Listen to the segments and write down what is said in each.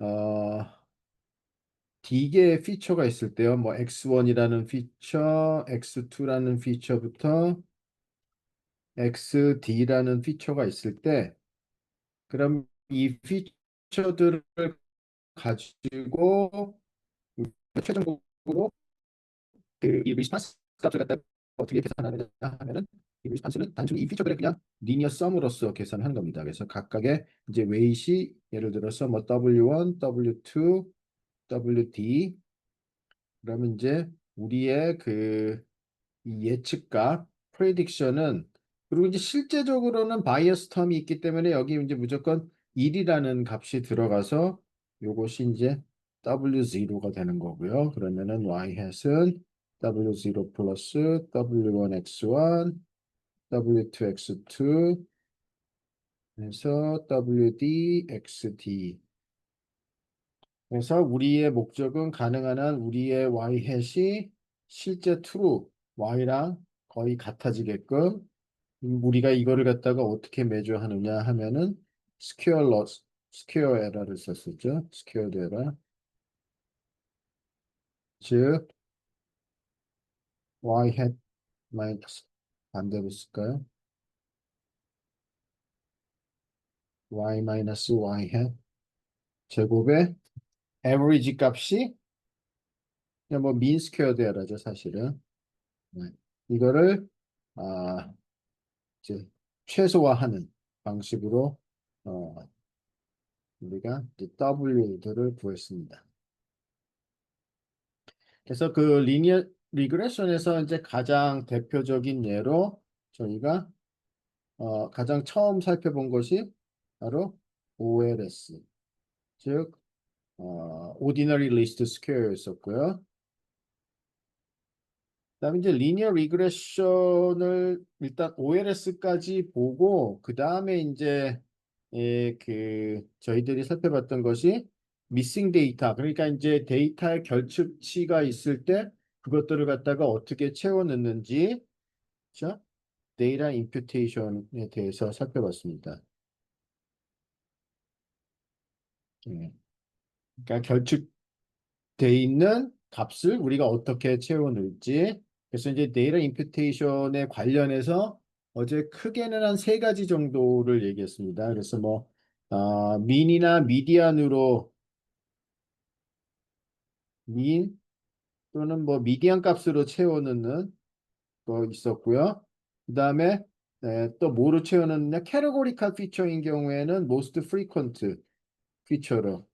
어, D개의 피처가 있을 때요. 뭐 X1이라는 피처, X2라는 피처부터 XD라는 피처가 있을 때 그럼 이 피처들을 가지고 최종적으로 이 리스판스 값을 갖다 어떻게 계산하느냐 하면은 이 리스판스는 단순히 이 피처들의 그냥 리니어 썸으로서 계산한 겁니다. 그래서 각각의 이제 웨이시 예를 들어서 뭐 W1, W2, WD 그러면 이제 우리의 이 예측값 프레딕션은 그리고 이제 실제적으로는 바이어스 텀이 있기 때문에 여기 이제 무조건 1이라는 값이 들어가서 요것이 이제 W0가 되는 거고요. 그러면은 y hat은 W0 플러스 W1x1, W2x2 해서 WDXD 그래서 우리의 목적은 가능한 한 우리의 y hat이 실제 true y랑 거의 같아지게끔 우리가 이거를 갖다가 어떻게 매주하느냐 하면은 스퀘어 로스, 스퀘어 에러를 썼었죠. 스퀘어 에러. 즉 y hat 마이너스 반대로 쓸까요? y 마이너스 y hat 제곱의 average 값이 그냥 뭐 mean 스퀘어 에러죠, 사실은. 네. 이거를 아, 이제 최소화하는 방식으로 어, 우리가 이제 W들을 구했습니다. 그래서 그 리니어 리그레션에서 이제 가장 대표적인 예로 저희가 가장 처음 살펴본 것이 바로 OLS, 즉 Ordinary Least Square였었고요. 그다음에 이제 리니어 리그레션을 일단 OLS까지 보고 그 다음에 이제 저희들이 살펴봤던 것이 미싱 데이터 그러니까 이제 데이터의 결집치가 있을 때 그것들을 갖다가 어떻게 채워 넣는지 그렇죠? 데이터 임퓨테이션에 대해서 살펴봤습니다. 예. 그러니까 결집돼 있는 값을 우리가 어떻게 채워 넣을지 그래서 이제 데이터 임퓨테이션에 관련해서 어제 크게는 한 세 가지 정도를 얘기했습니다. 그래서 뭐 민이나 미디안으로 민 또는 뭐 미디안 값으로 채워 넣는 거 있었고요. 그 다음에 또 뭐로 채워 넣느냐? 캐테고리컬 피처인 경우에는 most frequent 피처로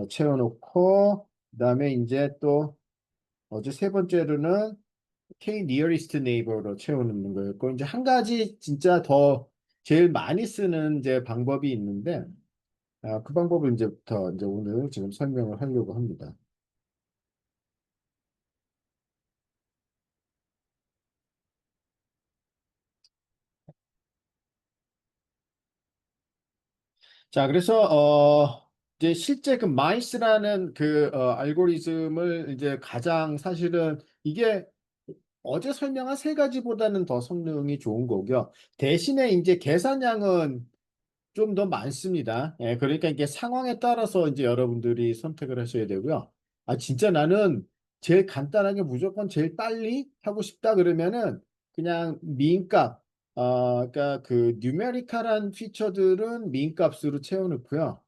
채워놓고 그다음에 이제 또 어제 세 번째로는 K nearest neighbor로 채워놓는 거였고 이제 한 가지 진짜 더 제일 많이 쓰는 이제 방법이 있는데 그 방법을 이제부터 이제 오늘 지금 설명을 하려고 합니다. 자, 그래서 이제 실제 그 마이스라는 알고리즘을 이제 가장 사실은 이게 어제 설명한 세 가지보다는 더 성능이 좋은 거고요. 대신에 이제 계산량은 좀 더 많습니다. 예, 그러니까 이게 상황에 따라서 이제 여러분들이 선택을 하셔야 되고요. 진짜 나는 제일 간단하게 무조건 제일 빨리 하고 싶다 그러면은 그냥 민값, 그러니까 그 뉴메리컬한 피처들은 민값으로 채워놓고요.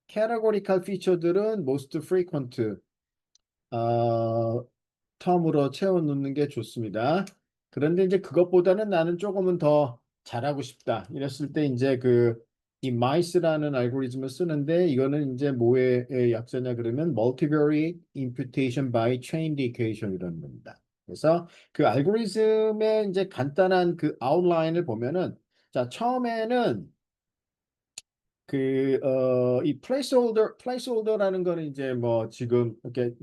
캐테고리컬 피처들은 most frequent, 어, 텀으로 채워놓는 게 좋습니다. 그런데 이제 그것보다는 나는 조금은 더 잘하고 싶다. 이랬을 때 이제 이 MICE라는 알고리즘을 쓰는데 이거는 이제 뭐의 약자냐 그러면 Multivariate Imputation by Chained Equation이라는 겁니다. 그래서 그 알고리즘의 이제 간단한 그 아웃라인을 보면은 자, 처음에는 이 placeholder라는 거는 이제 뭐 지금 이렇게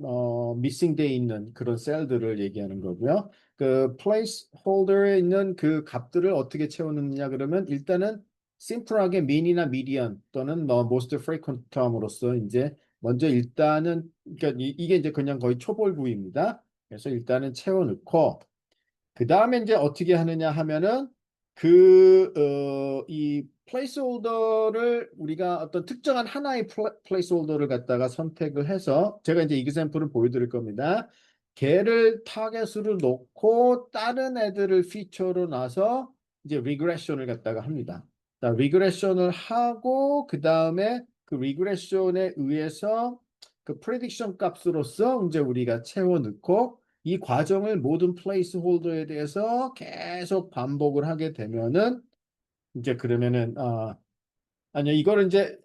missing 돼 있는 그런 셀들을 얘기하는 거고요. 그 placeholder에 있는 그 값들을 어떻게 채우느냐 그러면 일단은 심플하게 min이나 median 또는 뭐 most frequent term으로서 이제 먼저 일단은 그러니까 이게 이제 그냥 거의 초벌 부위입니다. 그래서 일단은 채워 넣고 그 다음에 이제 어떻게 하느냐 하면은 이 플레이스홀더를 우리가 어떤 특정한 하나의 플레이스홀더를 갖다가 선택을 해서 제가 이제 이그샘플을 보여드릴 겁니다. 걔를 타겟으로 놓고 다른 애들을 피처로 놔서 이제 리그레션을 갖다가 합니다. 자, 리그레션을 하고 그 다음에 그 리그레션에 의해서 그 프레딕션 값으로서 이제 우리가 채워 넣고 이 과정을 모든 플레이스홀더에 대해서 계속 반복을 하게 되면은 이제 그러면은 아니요 이거를 이제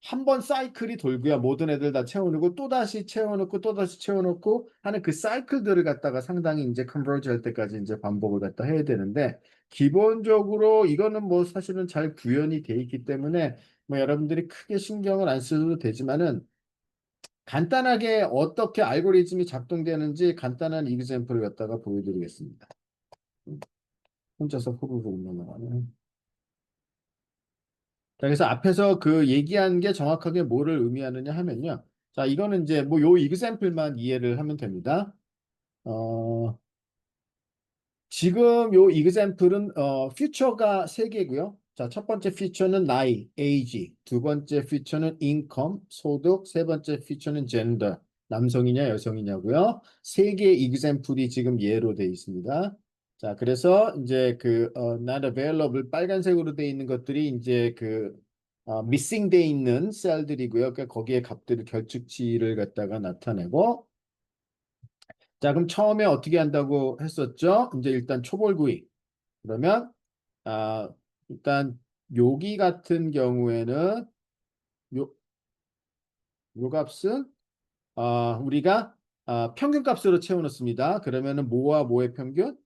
한 번 사이클이 돌고요. 모든 애들 다 채워놓고 또 다시 채워놓고 또 다시 채워놓고 하는 그 사이클들을 갖다가 상당히 이제 컨버지 할 때까지 이제 반복을 갖다 해야 되는데 기본적으로 이거는 뭐 사실은 잘 구현이 돼 있기 때문에 뭐 여러분들이 크게 신경을 안 써도 되지만은 간단하게 어떻게 알고리즘이 작동되는지 간단한 이그샘플을 갖다가 보여드리겠습니다. 혼자서 후루룩 넘어가네. 자, 그래서 앞에서 그 얘기한 게 정확하게 뭐를 의미하느냐 하면요. 자, 이거는 이제 뭐 요 이그샘플만 이해를 하면 됩니다. 어, 지금 요 이그샘플은 퓨처가 세 개고요. 자, 첫 번째 퓨처는 나이, age, 두 번째 퓨처는 income, 소득, 세 번째 퓨처는 gender, 남성이냐 여성이냐고요. 세 개의 이그샘플이 지금 예로 돼 있습니다. 자, 그래서 이제 그 not available 빨간색으로 돼 있는 것들이 이제 그 missing 돼 있는 셀들이고요. 그러니까 거기에 값들을 결축치를 갖다가 나타내고 자, 그럼 처음에 어떻게 한다고 했었죠? 이제 일단 초벌구이. 그러면 아, 일단 여기 같은 경우에는 요, 요 값은 우리가 평균 값으로 채워넣습니다. 그러면은 뭐와 뭐의 평균?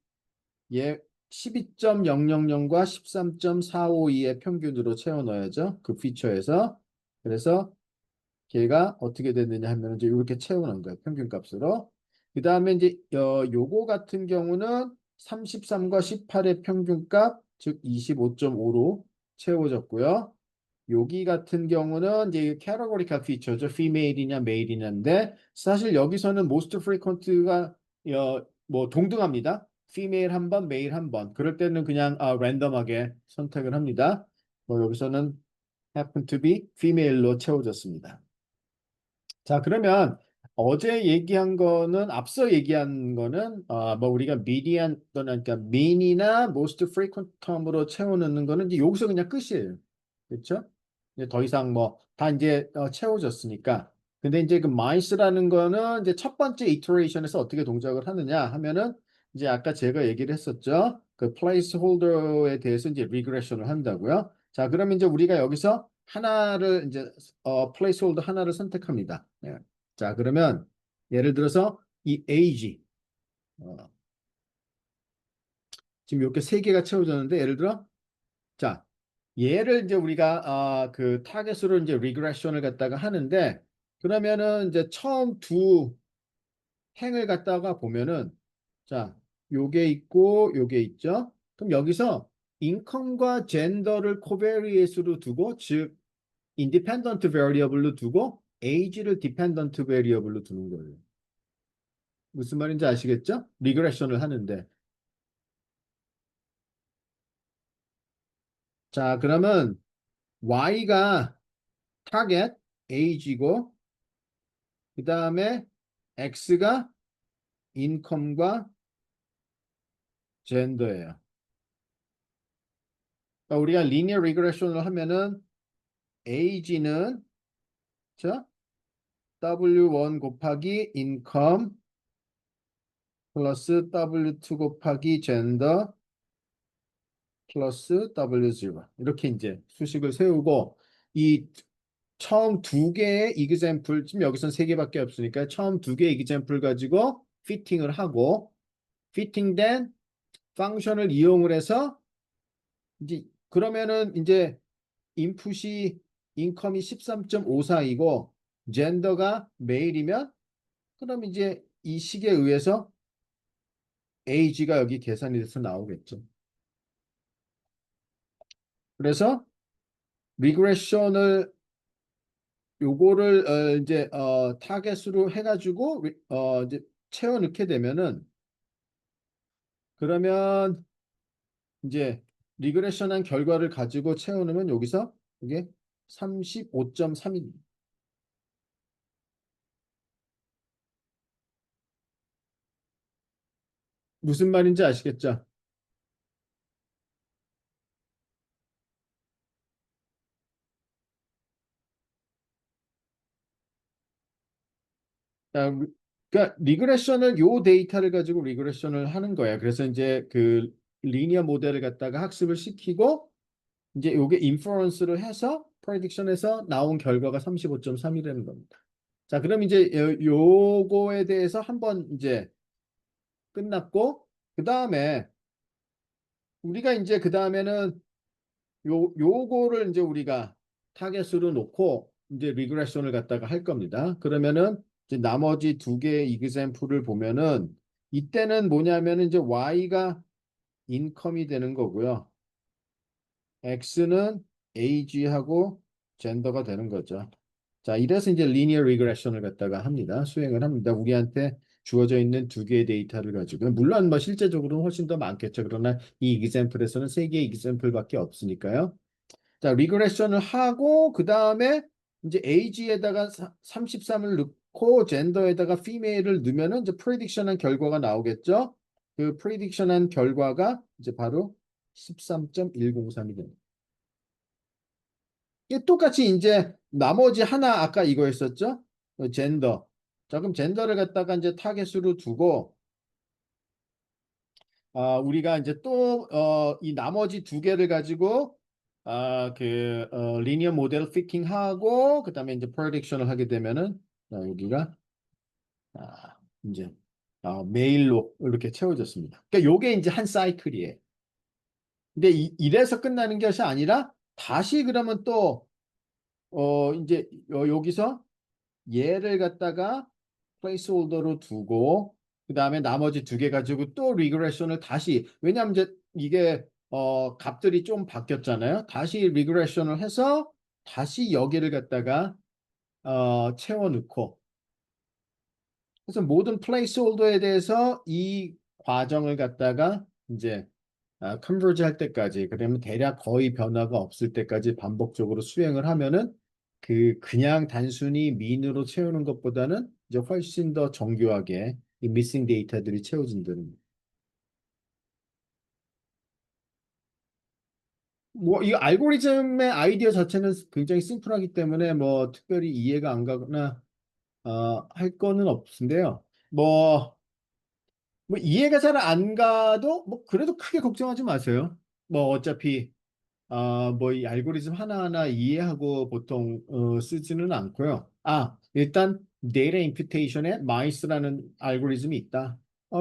예, 12.000과 13.452의 평균으로 채워넣어야죠. 그 피처에서. 그래서 걔가 어떻게 됐느냐 하면 이제 이렇게 채우는 거예요. 평균 값으로. 그 다음에 이제 요거 같은 경우는 33과 18의 평균값, 즉 25.5로 채워졌고요. 여기 같은 경우는 이제 캐러고리카 피처죠. female이냐 male이냐인데 사실 여기서는 most frequent가 뭐 동등합니다. female 한 번, male 한 번. 그럴 때는 그냥 랜덤하게 선택을 합니다. 뭐 여기서는 happen to be female로 채워졌습니다. 자, 그러면 어제 얘기한 거는 앞서 얘기한 거는 뭐 우리가 median 또는 그러니까 mean이나 most frequent term으로 채워넣는 거는 이제 여기서 그냥 끝이에요. 그렇죠? 이제 더 이상 뭐 다 이제 채워졌으니까. 근데 이제 그 mice라는 거는 이제 첫 번째 iteration에서 어떻게 동작을 하느냐 하면은 이제 아까 제가 얘기를 했었죠. 그 placeholder에 대해서 이제 regression을 한다고요. 자, 그러면 이제 우리가 여기서 하나를 이제 placeholder 하나를 선택합니다. 예. 자, 그러면 예를 들어서 이 age 지금 이렇게 세 개가 채워졌는데 예를 들어 자, 얘를 이제 우리가 그 타겟으로 이제 리그레션을 갖다가 하는데 그러면은 이제 처음 두 행을 갖다가 보면은 자, 요게 있고 요게 있죠. 그럼 여기서 인컴과 젠더를 코베리에이트로 두고 즉 인디펜던트 베리어블로 두고 age를 디펜던트 베리어블로 두는 거예요. 무슨 말인지 아시겠죠? 리그레션을 하는데 자, 그러면 y가 타겟 age고 그 다음에 x가 인컴과 젠더예요. 그러니까 우리가 리니어 리그레션을 하면은 age는 자 W1 곱하기 인컴 플러스 W2 곱하기 젠더 플러스 W0 이렇게 이제 수식을 세우고 이 처음 두 개의 이그샘플 지금 여기선 세 개밖에 없으니까 처음 두 개의 이그샘플 가지고 피팅을 하고 피팅된 펑션을 이용을 해서 이제 그러면은 이제 인풋이 인컴이 13.54이고 젠더가 메일이면 그럼 이제 이 식에 의해서 age가 여기 계산이 돼서 나오겠죠. 그래서 리그레션을 요거를 이제 타겟으로 해가지고 이제 채워 넣게 되면은 그러면 이제 리그레션한 결과를 가지고 채워놓으면 여기서 이게 35.3입니다. 무슨 말인지 아시겠죠? 자, 그러니까 리그레션을 요 데이터를 가지고 리그레션을 하는 거야. 그래서 이제 그 리니어 모델을 갖다가 학습을 시키고 이제 요게 인퍼런스를 해서 프레딕션에서 나온 결과가 35.3이라는 겁니다. 자, 그럼 이제 요거에 대해서 한번 이제 끝났고 그다음에 우리가 이제 그다음에는 요거를 이제 우리가 타겟으로 놓고 이제 리그레션을 갖다가 할 겁니다. 그러면은 이제 나머지 두 개의 이그젬플을 보면은 이때는 뭐냐면은 이제 y가 인컴이 되는 거고요. x는 age하고 젠더가 되는 거죠. 자, 이래서 이제 리니어 리그레션을 갖다가 합니다. 수행을 합니다. 우리한테 주어져 있는 두 개의 데이터를 가지고 물론 뭐 실제적으로는 훨씬 더 많겠죠. 그러나 이 이그젬플에서는 세 개의 이그젬플밖에 없으니까요. 자, 리그레션을 하고 그 다음에 이제 age에다가 33을 넣고 젠더에다가 female을 넣으면은 이제 프레딕션한 결과가 나오겠죠. 그 프레딕션한 결과가 이제 바로 13.103이 됩니다. 이게 똑같이 이제 나머지 하나 아까 이거였었죠? 젠더. 자, 그럼 젠더를 갖다가 이제 타겟으로 두고 우리가 이제 또 이 나머지 두 개를 가지고 리니어 모델 피팅하고 그다음에 이제 프레딕션을 하게 되면은 여기가 이제 메일로 이렇게 채워졌습니다. 그러니까 요게 이제 한 사이클이에요. 근데 이래서 끝나는 것이 아니라 다시 그러면 또 이제 여기서 얘를 갖다가 플레이스홀더로 두고 그 다음에 나머지 두 개 가지고 또 리그레션을 다시 왜냐하면 이제 이게 값들이 좀 바뀌었잖아요. 다시 리그레션을 해서 다시 여기를 갖다가 채워 넣고 그래서 모든 플레이스홀더에 대해서 이 과정을 갖다가 이제 컨버지 할 때까지 그러면 대략 거의 변화가 없을 때까지 반복적으로 수행을 하면은 그냥 단순히 민으로 채우는 것보다는 이제 훨씬 더 정교하게 이 미싱 데이터들이 채워진다는 뭐 이 알고리즘의 아이디어 자체는 굉장히 심플하기 때문에 뭐 특별히 이해가 안 가거나 할 거는 없는데요. 뭐 이해가 잘 안 가도 뭐 그래도 크게 걱정하지 마세요. 뭐 어차피 뭐 이 알고리즘 하나하나 이해하고 보통 쓰지는 않고요. 일단 데이터 임퓨테이션에 마이스라는 알고리즘이 있다.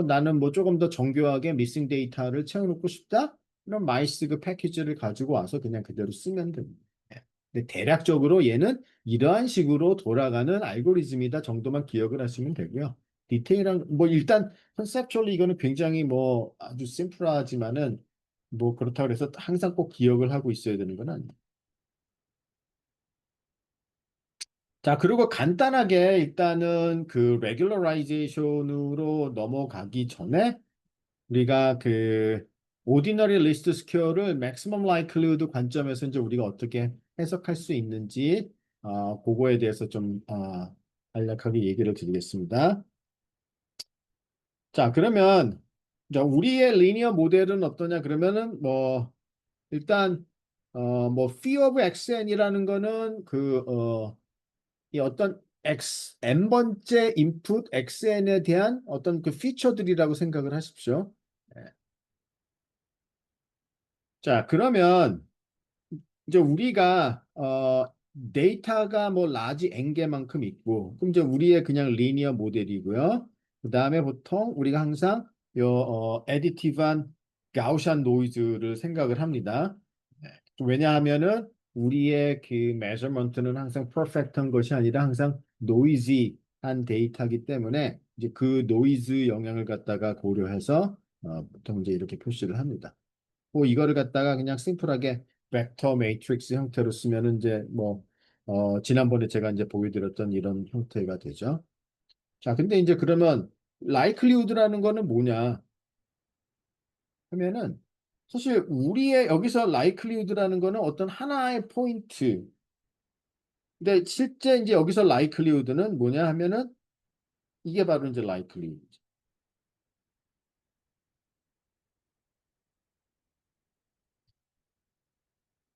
나는 뭐 조금 더 정교하게 미싱 데이터를 채워놓고 싶다. 그럼 마이스 그 패키지를 가지고 와서 그냥 그대로 쓰면 됩니다. 예. 근데 대략적으로 얘는 이러한 식으로 돌아가는 알고리즘이다 정도만 기억을 하시면 되고요. 디테일한 뭐 일단 컨셉츄얼리 이거는 굉장히 뭐 아주 심플하지만은 뭐 그렇다고 해서 항상 꼭 기억을 하고 있어야 되는 건 아니에요. 자, 그리고 간단하게 일단은 그 레귤러라이제이션으로 넘어가기 전에 우리가 그 오디너리 리스트 스퀘어를 맥시멈 라이클리후드 관점에서 이제 우리가 어떻게 해석할 수 있는지 그거에 대해서 좀 간략하게 얘기를 드리겠습니다. 자, 그러면 자, 우리의 리니어 모델은 어떠냐 그러면은 뭐 일단 뭐 phi of xn이라는 거는 이 어떤 n 번째 인풋 xn에 대한 어떤 그 피처들이라고 생각을 하십시오. 네. 자, 그러면 이제 우리가 데이터가 뭐 라지 n 개만큼 있고 그럼 이제 우리의 그냥 리니어 모델이고요. 그다음에 보통 우리가 항상 에디티브한 가우시안 노이즈를 생각을 합니다. 네. 왜냐하면은 우리의 그 메저먼트는 항상 퍼펙트한 것이 아니라 항상 노이지한 데이터이기 때문에 이제 그 노이즈 영향을 갖다가 고려해서 보통 이제 이렇게 표시를 합니다. 뭐 이거를 갖다가 그냥 심플하게 벡터 매트릭스 형태로 쓰면은 이제 뭐 지난번에 제가 이제 보여드렸던 이런 형태가 되죠. 자, 근데 이제 그러면 likelihood라는 거는 뭐냐 하면은 사실 우리의 여기서 likelihood라는 거는 어떤 하나의 포인트. 근데 실제 이제 여기서 likelihood는 뭐냐 하면은 이게 바로 이제 likelihood.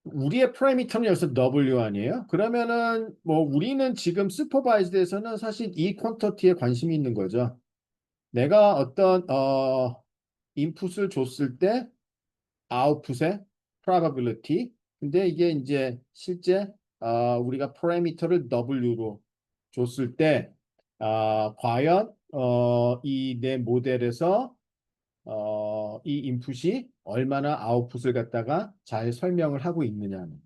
우리의 parameter는 여기서 W 아니에요? 그러면은 뭐 우리는 지금 supervised에서는 사실 이 퀀터티에 관심이 있는 거죠. 내가 어떤 인풋을 줬을 때 아웃풋의 probability. 근데 이게 이제 실제 우리가 parameter를 W로 줬을 때 과연 이 내 모델에서 이 인풋이 얼마나 아웃풋을 갖다가 잘 설명을 하고 있느냐는.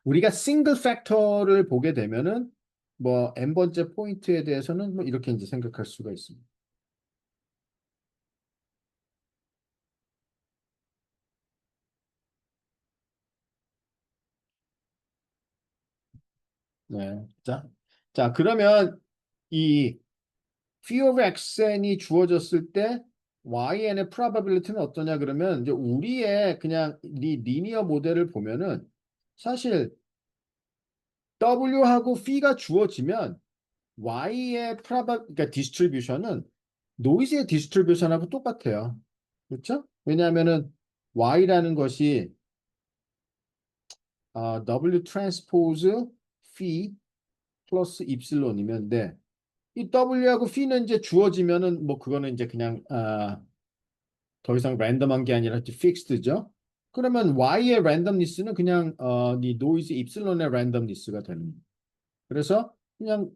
우리가 싱글 팩터를 보게 되면은 뭐 n번째 포인트에 대해서는 뭐 이렇게 이제 생각할 수가 있습니다. 네. 자, 그러면 이 fear of xn이 주어졌을 때yn의 probability는 어떠냐 그러면 이제 우리의 그냥 이 리니어 모델을 보면은 사실 w하고 p가 주어지면 y의 그러니까 디스트리뷰션은 노이즈의 디스트리뷰션하고 똑같아요. 그렇죠? 왜냐하면은 y라는 것이 w 트랜스포즈 phi 플러스 입실론이면 돼. 이 w하고 p는 이제 주어지면은 뭐 그거는 이제 그냥 더 이상 랜덤한 게 아니라 픽스드죠. 그러면 y의 랜덤니스는 그냥 이 노이즈 입실론의 랜덤니스가 되는 거예요. 그래서 그냥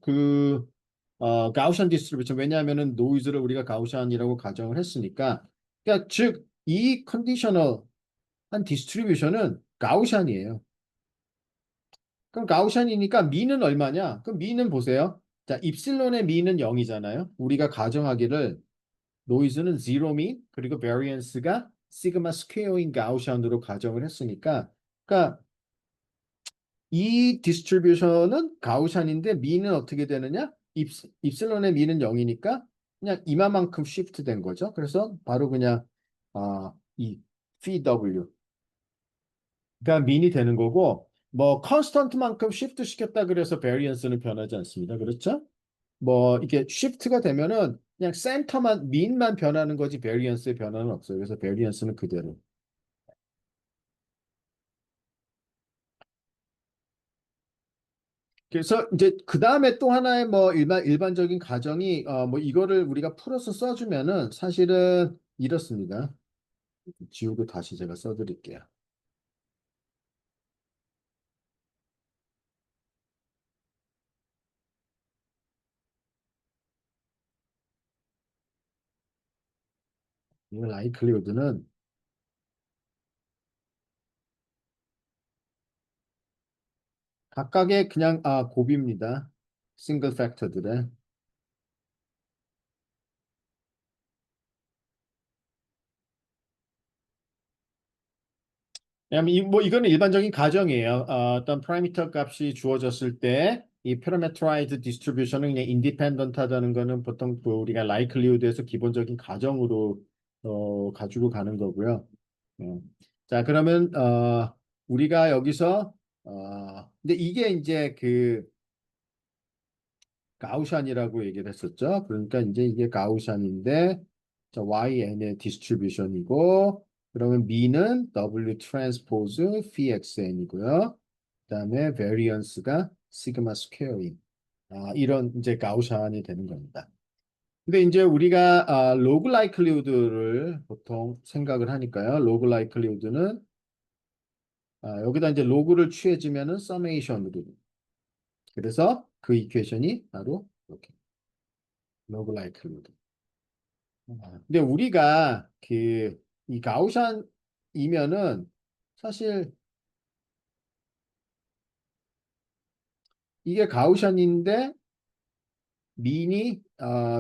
가우시안 디스트리뷰션 왜냐하면은 노이즈를 우리가 가우시안이라고 가정을 했으니까 그러니까 즉 이 컨디셔널 한 디스트리뷰션은 가우시안이에요. 그럼 가우시안이니까 미는 얼마냐? 그럼 미는 보세요. 자, 입실론의 미는 0이잖아요. 우리가 가정하기를 노이즈는 제로 미 그리고 베리언스가 시그마 스퀘어인 가우시안으로 가정을 했으니까 그러니까 이 디스트리뷰션은 가우시안인데 미는 어떻게 되느냐? 입실론의 미는 0이니까 그냥 이마만큼 쉬프트 된 거죠. 그래서 바로 그냥 이 PW가 민이 되는 거고 뭐 컨스턴트만큼 쉬프트 시켰다 그래서 베리언스는 변하지 않습니다. 그렇죠? 뭐 이게 쉬프트가 되면은 그냥 센터만 민만 변하는 거지 베리언스의 변화는 없어요. 그래서 베리언스는 그대로. 그래서 이제 그 다음에 또 하나의 뭐 일반적인 가정이 뭐 이거를 우리가 풀어서 써주면은 사실은 이렇습니다. 지우고 다시 제가 써드릴게요. 이 라이클리우드는 각각의 그냥 곱입니다. 싱글 팩터들의. 왜냐면 뭐 이거는 일반적인 가정이에요. 어떤 파라미터 값이 주어졌을 때 이 parameterized distribution은 그냥 independent하다는 거는 보통 그 우리가 likelihood에서 기본적인 가정으로 가지고 가는 거고요. 어. 자, 그러면 우리가 여기서 근데 이게 이제 그 가우šan이라고 얘기를 했었죠. 그러니까 이제 이게 가우šan인데 자, YN의 디스트리뷰션이고 그러면 B는 W 트랜스포즈 PXN이고요. 그다음에 베리언스가 시그마 스퀘어인. 이런 이제 가우샨이 되는 겁니다. 근데 이제 우리가 로그 라이클리우드를 보통 생각을 하니까요. 로그 라이클리우드는 여기다 이제 로그를 취해주면은 서메이션으로. 그래서 그 이퀘이션이 바로 이렇게 로그 라이클리우드. 근데 우리가 이 가우샨이면은 사실 이게 가우샨인데 민이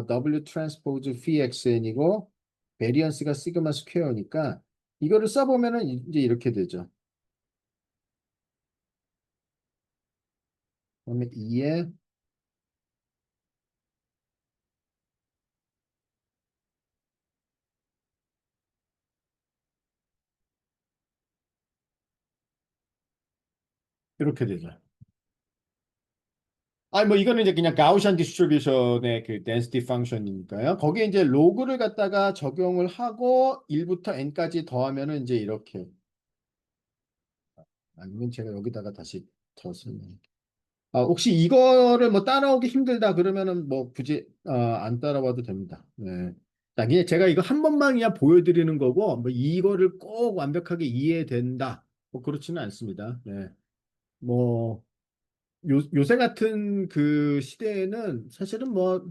W 트랜스포즈 PXN이고 베리언스가 시그마 스퀘어니까 이거를 써보면은 이제 이렇게 되죠. 그러면 2에 이렇게 되죠. 아니 뭐 이거는 이제 그냥 가우시안 디스트리뷰션의 그 density function이니까요. 거기에 이제 로그를 갖다가 적용을 하고 1부터 n까지 더하면은 이제 이렇게 아니면 제가 여기다가 다시 더 설명. 혹시 이거를 뭐 따라오기 힘들다 그러면은 뭐 굳이 안 따라와도 됩니다. 네. 자, 그냥 제가 이거 한 번만 그냥 보여드리는 거고 뭐 이거를 꼭 완벽하게 이해된다. 뭐 그렇지는 않습니다. 네. 뭐 요새 같은 그 시대에는 사실은 뭐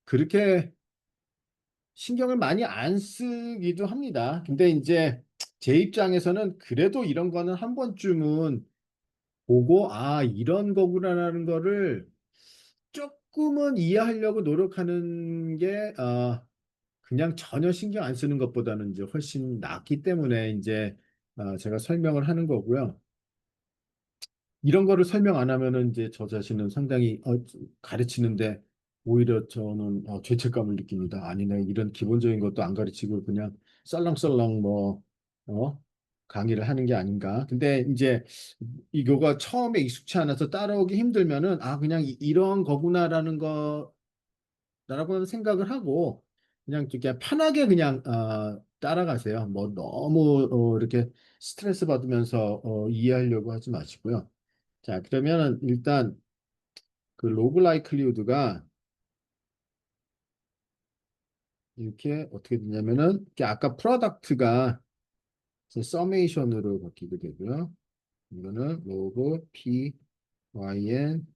그렇게 신경을 많이 안 쓰기도 합니다. 근데 이제 제 입장에서는 그래도 이런 거는 한 번쯤은 보고 이런 거구나라는 거를 조금은 이해하려고 노력하는 게 그냥 전혀 신경 안 쓰는 것보다는 이제 훨씬 낫기 때문에 이제 제가 설명을 하는 거고요. 이런 거를 설명 안 하면은 이제 저 자신은 상당히 가르치는데 오히려 저는 죄책감을 느낍니다. 아니 내가 이런 기본적인 것도 안 가르치고 그냥 썰렁썰렁 뭐 강의를 하는 게 아닌가. 근데 이제 이거가 처음에 익숙치 않아서 따라오기 힘들면은 그냥 이런 거구나라는 거라고 생각을 하고 그냥 편하게 그냥 따라가세요. 뭐 너무 이렇게 스트레스 받으면서 이해하려고 하지 마시고요. 자, 그러면 일단 그 로그 라이클리후드가 이렇게 어떻게 되냐면은 이게 아까 프로덕트가 서메이션으로 바뀌게 되고요. 이거는 로그 p yn.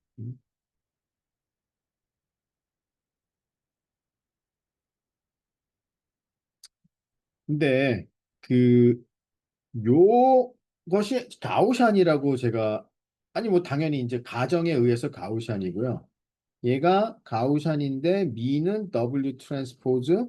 근데 그 요것이 가우샨이라고 제가 아니 뭐 당연히 이제 가정에 의해서 가우샨이고요. 얘가 가우샨인데 미는 W 트랜스포즈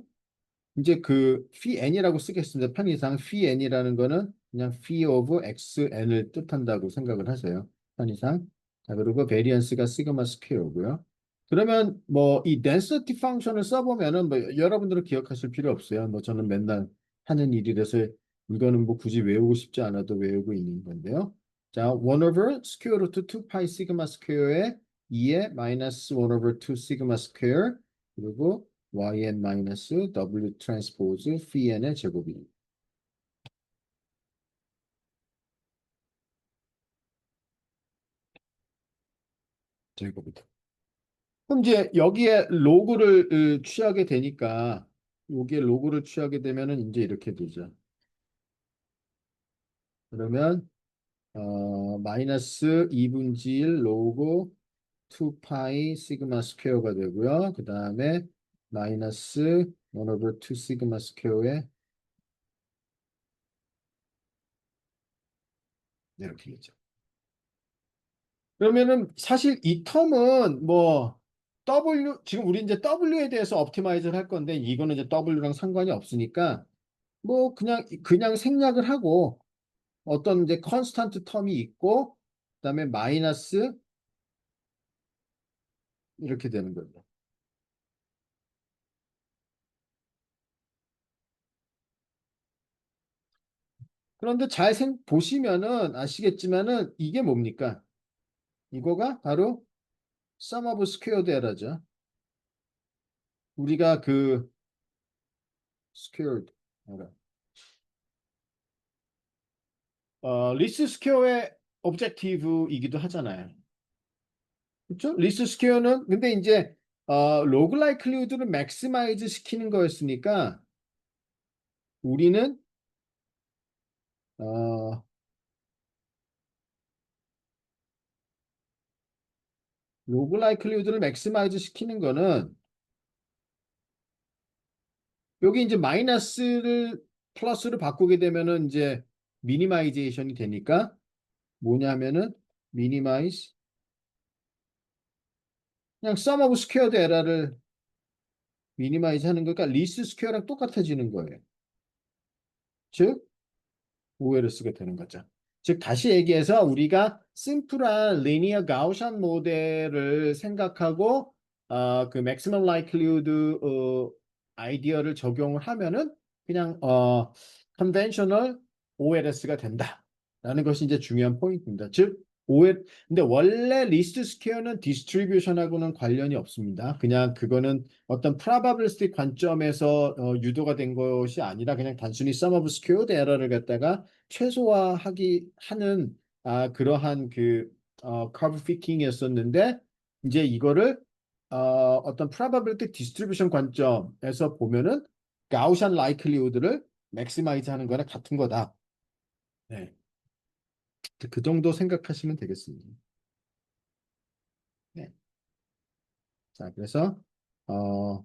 이제 그 phi n이라고 쓰겠습니다. 편의상 phi n이라는 거는 그냥 phi of x n을 뜻한다고 생각을 하세요. 편의상. 자, 그리고 베리언스가 시그마 스퀘어고요. 그러면 뭐 이 density 펑션을 써보면은 뭐 여러분들은 기억하실 필요 없어요. 뭐 저는 맨날 하는 일이라서 이거는 뭐 굳이 외우고 싶지 않아도 외우고 있는 건데요. 자, 1 over square root 2 pi 시그마 스퀘어에 2의 마이너스 1 over 2 시그마 스퀘어 그리고 yn 마이너스 w 트랜스포즈 phi n의 제곱입니다. 제곱이다. 그럼 이제 여기에 로그를 취하게 되니까 여기에 로그를 취하게 되면은 이제 이렇게 되죠. 그러면 마이너스 2분의 1 로그 2파이 시그마 스퀘어가 되고요. 그 다음에 마이너스 1 over 2 시그마 스퀘어에 이렇게 되죠. 그러면은 사실 이 텀은 뭐 지금 우리 이제 W에 대해서 옵티마이즈를 할 건데 이거는 이제 W랑 상관이 없으니까 뭐 그냥 생략을 하고 어떤 이제 컨스탄트 텀이 있고 그다음에 마이너스 이렇게 되는 거죠. 그런데 보시면은 아시겠지만은 이게 뭡니까? 이거가 바로 sum of squared error죠. 우리가 그 squared error. 리스 스퀘어의 오브젝티브이기도 하잖아요. 그렇죠? 리스 스퀘어는 근데 이제 로그 라이클리후드를 맥시마이즈 시키는 거였으니까 우리는 어, 로그 라이클리후드를 맥시마이즈 시키는 거는 여기 이제 마이너스를 플러스로 바꾸게 되면은 이제 미니마이제이션이 되니까 뭐냐면은 미니마이즈 그냥 sum of squared error를 미니마이즈 하는 거니까 리스 스퀘어랑 똑같아지는 거예요. 즉 오해를 쓰게 되는 거죠. 즉 다시 얘기해서 우리가 심플한 리니어 가우시안 모델을 생각하고 그 maximum likelihood 아이디어를 적용을 하면은 그냥 conventional OLS가 된다라는 것이 이제 중요한 포인트입니다. 즉 근데 원래 리스트 스퀘어는 디스트리뷰션하고는 관련이 없습니다. 그냥 그거는 어떤 프로바빌리스틱 관점에서 유도가 된 것이 아니라 그냥 단순히 sum of squared error를 갖다가 최소화하기 하는 그러한 그 커브 피팅이었었는데 이제 이거를 어떤 프로바빌리스틱 디스트리뷰션 관점에서 보면은 가우시안 라이클리후드를 맥시마이즈 하는 거나 같은 거다. 네. 그 정도 생각하시면 되겠습니다. 네. 자, 그래서 어,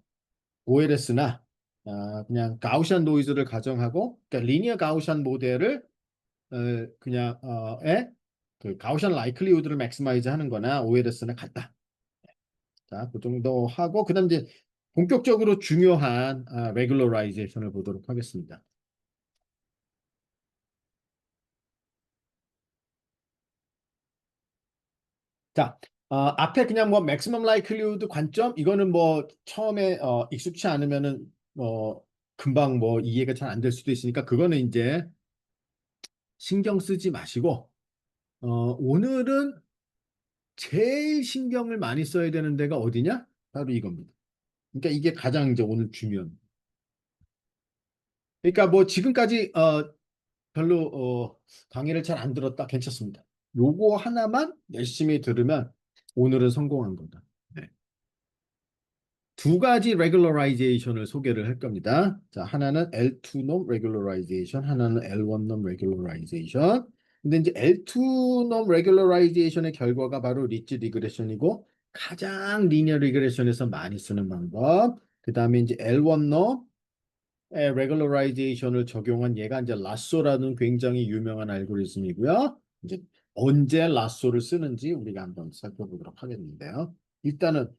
OLS나 그냥 가우시안 노이즈를 가정하고 그러니까 리니어 가우시안 모델을 그냥 그 가우시안 라이클리후드를 맥시마이즈 하는 거나 OLS나 같다. 자, 그 정도 하고 그다음 이제 본격적으로 중요한 레귤러라이제이션을 보도록 하겠습니다. 자, 앞에 그냥 뭐 맥시멈 라이클리후드 관점 이거는 뭐 처음에 익숙치 않으면은 금방 뭐 이해가 잘 안 될 수도 있으니까 그거는 이제 신경 쓰지 마시고 오늘은 제일 신경을 많이 써야 되는 데가 어디냐? 바로 이겁니다. 그러니까 이게 가장 이제 오늘 중요한. 그러니까 뭐 지금까지 별로 강의를 잘 안 들었다 괜찮습니다. 요거 하나만 열심히 들으면 오늘은 성공한 거다. 네. 두 가지 regularization을 소개를 할 겁니다. 자, 하나는 L2 norm regularization, 하나는 L1 norm regularization. 근데 이제 L2 norm regularization의 결과가 바로 리치 리그레션이고 가장 리니어 리그레션에서 많이 쓰는 방법. 그다음에 이제 L1 norm의 regularization을 적용한 얘가 이제 라쏘라는 굉장히 유명한 알고리즘이고요. 이제 언제 라쏘를 쓰는지 우리가 한번 살펴보도록 하겠는데요. 일단은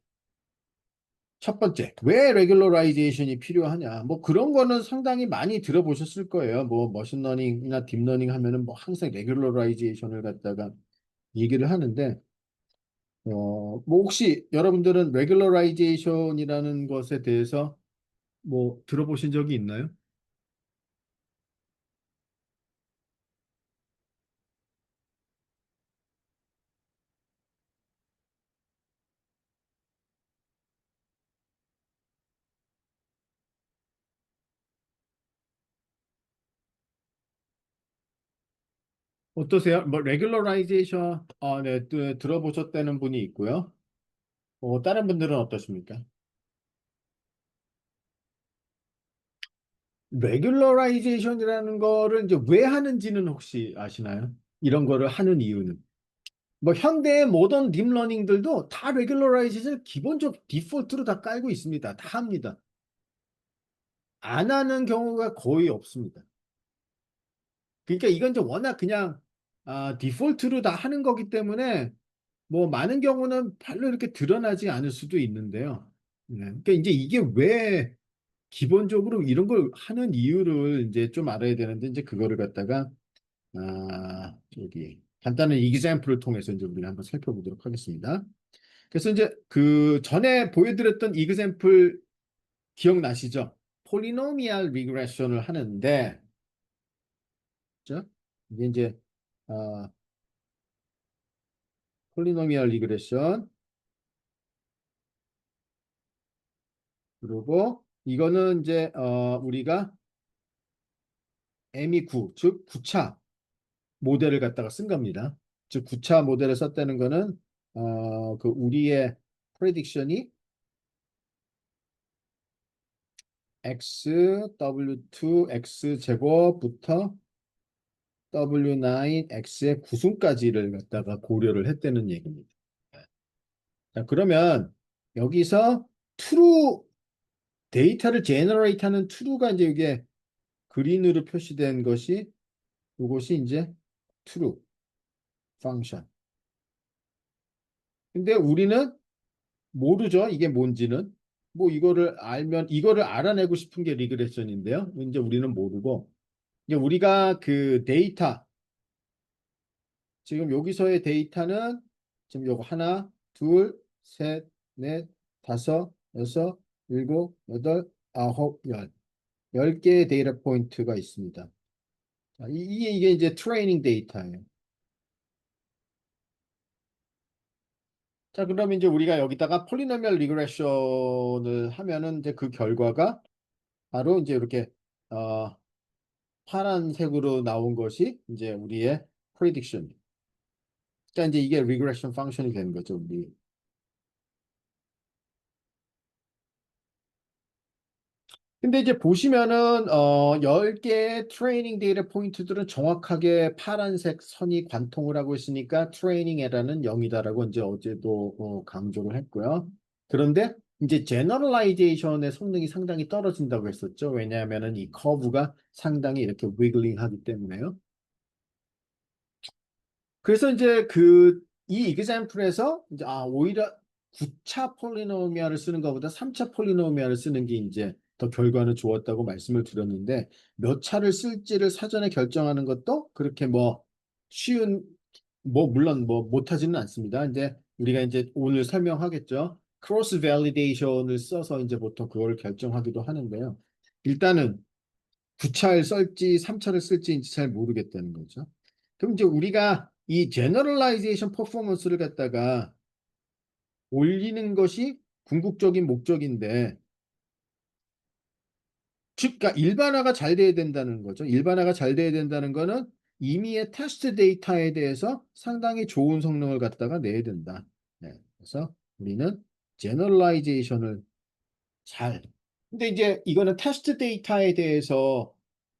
첫 번째, 왜 레귤러라이제이션이 필요하냐? 뭐 그런 거는 상당히 많이 들어보셨을 거예요. 뭐 머신러닝이나 딥러닝 하면은 뭐 항상 레귤러라이제이션을 갖다가 얘기를 하는데 뭐 혹시 여러분들은 레귤러라이제이션이라는 것에 대해서 뭐 들어보신 적이 있나요? 어떠세요? 뭐 레귤러라이제이션 네, 들어보셨다는 분이 있고요. 다른 분들은 어떠십니까? 레귤러라이제이션이라는 거를 이제 왜 하는지는 혹시 아시나요? 이런 거를 하는 이유는. 뭐 현대의 모던 딥러닝들도 다 레귤러라이제이션 기본적 디폴트로 다 깔고 있습니다. 다 합니다. 안 하는 경우가 거의 없습니다. 그러니까 이건 좀 워낙 그냥 디폴트로 다 하는 거기 때문에 뭐 많은 경우는 별로 이렇게 드러나지 않을 수도 있는데요. 네. 그러니까 이제 이게 왜 기본적으로 이런 걸 하는 이유를 이제 좀 알아야 되는데 이제 그거를 갖다가 저기 간단한 이그젬플을 통해서 이제 우리가 한번 살펴보도록 하겠습니다. 그래서 이제 그 전에 보여드렸던 이그샘플 기억나시죠? 폴리노미얼 리그레션을 하는데, 그죠? 이게 이제 어, 폴리노미얼 리그레션 그리고 이거는 이제 우리가 M이 9, 즉 9차 모델을 갖다가 쓴 겁니다. 즉 9차 모델을 썼다는 거는 그 우리의 프레딕션이 x w2 x 제곱부터 W9X의 구순까지를 갖다가 고려를 했다는 얘기입니다. 자, 그러면 여기서 true 데이터를 제너레이트 하는 true가 이제 이게 그린으로 표시된 것이 이것이 이제 true 펑션. 근데 우리는 모르죠. 이게 뭔지는. 뭐 이거를 알면 이거를 알아내고 싶은 게 리그레션인데요. 이제 우리는 모르고 이제 우리가 그 데이터 지금 여기서의 데이터는 지금 요거 하나, 둘, 셋, 넷, 다섯, 여섯, 일곱, 여덟, 아홉, 열. 10개의 데이터 포인트가 있습니다. 자, 이게 이제 트레이닝 데이터예요. 자, 그러면 이제 우리가 여기다가 폴리노미얼 리그레션을 하면은 이제 그 결과가 바로 이제 이렇게 어, 파란색으로 나온 것이 이제 우리의 prediction. 그러니까 이제 이게 regression function이 되는 거죠, 우리. 근데 이제 보시면은 10개의 트레이닝 데이터 포인트들은 정확하게 파란색 선이 관통을 하고 있으니까 트레이닝 에러는 0이다라고 이제 어제도 강조를 했고요. 그런데 이제 제너럴라이제이션의 성능이 상당히 떨어진다고 했었죠. 왜냐하면은 이 커브가 상당히 이렇게 위글링하기 때문에요. 그래서 이제 이 example에서 이제 오히려 9차 폴리노미알을 쓰는 것보다 3차 폴리노미알을 쓰는 게 이제 더 결과는 좋았다고 말씀을 드렸는데 몇 차를 쓸지를 사전에 결정하는 것도 그렇게 뭐 쉬운 뭐 물론 뭐 못하지는 않습니다. 이제 우리가 이제 오늘 설명하겠죠. 크로스 밸리데이션을 써서 이제 보통 그걸 결정하기도 하는데요. 일단은 9차를 쓸지 3차를 쓸지 잘 모르겠다는 거죠. 그럼 이제 우리가 이 제너럴라이제이션 퍼포먼스를 갖다가 올리는 것이 궁극적인 목적인데 즉, 그러니까 일반화가 잘 돼야 된다는 거죠. 일반화가 잘 돼야 된다는 거는 이미의 테스트 데이터에 대해서 상당히 좋은 성능을 갖다가 내야 된다. 네, 그래서 우리는 제너럴라이제이션을 잘. 근데 이제 이거는 테스트 데이터에 대해서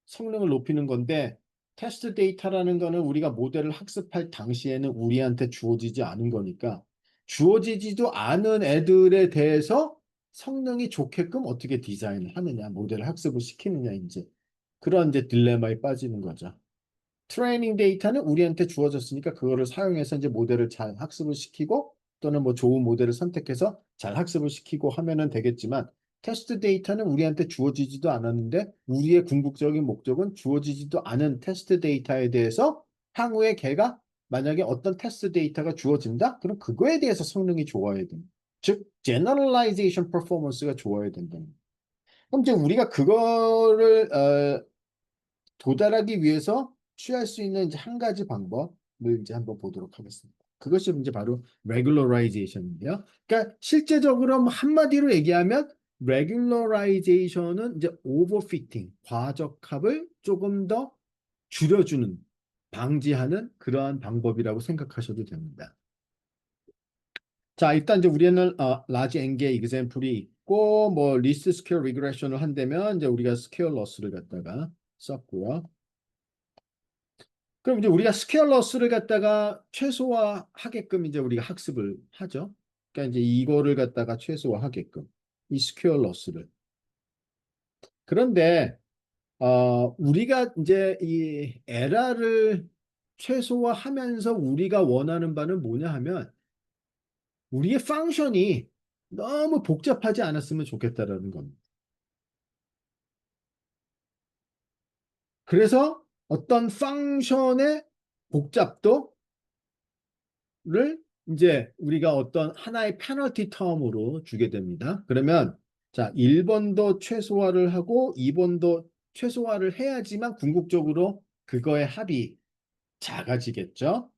성능을 높이는 건데 테스트 데이터라는 거는 우리가 모델을 학습할 당시에는 우리한테 주어지지 않은 거니까 주어지지도 않은 애들에 대해서 성능이 좋게끔 어떻게 디자인을 하느냐, 모델을 학습을 시키느냐, 이제 그런 이제 딜레마에 빠지는 거죠. 트레이닝 데이터는 우리한테 주어졌으니까 그거를 사용해서 이제 모델을 잘 학습을 시키고 또는 뭐 좋은 모델을 선택해서 잘 학습을 시키고 하면은 되겠지만 테스트 데이터는 우리한테 주어지지도 않았는데 우리의 궁극적인 목적은 주어지지도 않은 테스트 데이터에 대해서 향후에 걔가 만약에 어떤 테스트 데이터가 주어진다? 그럼 그거에 대해서 성능이 좋아야 됩니다. 즉, generalization performance가 좋아야 된다. 그럼 이제 우리가 그거를 도달하기 위해서 취할 수 있는 이제 한 가지 방법을 이제 한번 보도록 하겠습니다. 그것이 이제 바로 regularization 인데요. 그러니까 실제적으로 한마디로 얘기하면 regularization 이제 overfitting, 과적합을 조금 더 줄여주는, 방지하는 그러한 방법이라고 생각하셔도 됩니다. 자, 일단 이제 우리는 large n개의 example이 있고 뭐 least square regression을 한다면 이제 우리가 square loss를 갖다가 썼고요. 그럼 이제 우리가 스케일러스를 갖다가 최소화하게끔 이제 우리가 학습을 하죠. 그러니까 이제 이거를 갖다가 최소화하게끔 이 스케일러스를. 그런데 우리가 이제 이 에라를 최소화하면서 우리가 원하는 바는 뭐냐 하면 우리의 펑션이 너무 복잡하지 않았으면 좋겠다라는 겁니다. 그래서 어떤 펑션의 복잡도 를 이제 우리가 어떤 하나의 페널티 텀으로 주게 됩니다. 그러면 자, 1번도 최소화를 하고 2번도 최소화를 해야지만 궁극적으로 그거의 합이 작아지겠죠.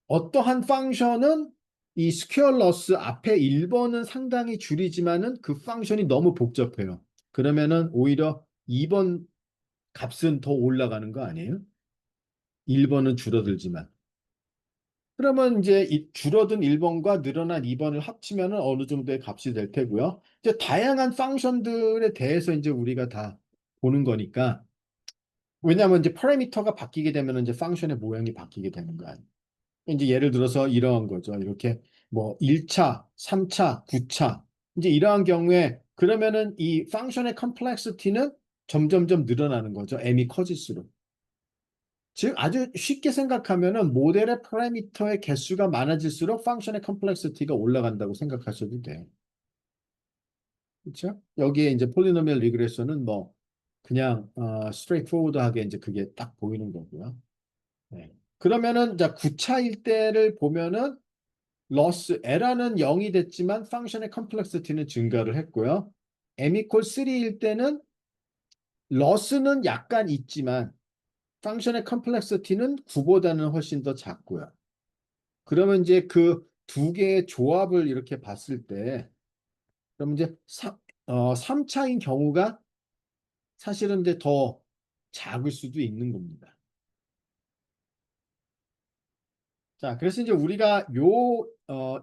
어떠한 펑션은 이 스퀘어러스 앞에 1번은 상당히 줄이지만은 그 펑션이 너무 복잡해요. 그러면은 오히려 2번 값은 더 올라가는 거 아니에요? 1번은 줄어들지만. 그러면 이제 이 줄어든 1번과 늘어난 2번을 합치면 어느 정도의 값이 될 테고요. 이제 다양한 펑션들에 대해서 이제 우리가 다 보는 거니까. 왜냐하면 이제 파라미터가 바뀌게 되면 이제 펑션의 모양이 바뀌게 되는 거 아니에요. 이제 예를 들어서 이러한 거죠. 이렇게 뭐 1차, 3차, 9차. 이제 이러한 경우에 그러면은 이 펑션의 컴플렉시티는 점점점 늘어나는 거죠. m이 커질수록. 즉 아주 쉽게 생각하면은 모델의 파라미터의 개수가 많아질수록 펑션의 컴플렉시티가 올라간다고 생각하셔도 돼요. 그렇죠? 여기에 이제 폴리노미얼 리그레션은 뭐 그냥 스트레이트포워드하게 이제 그게 딱 보이는 거고요. 네. 그러면은 자 9차일 때를 보면은 러스 에라는 0이 됐지만 펑션의 컴플렉시티는 증가를 했고요. m equal 3일 때는 러스는 약간 있지만 펑션의 컴플렉시티는 9보다는 훨씬 더 작고요. 그러면 이제 그 두 개의 조합을 이렇게 봤을 때, 그럼 이제 3차인 경우가 사실은 이제 더 작을 수도 있는 겁니다. 자, 그래서 이제 우리가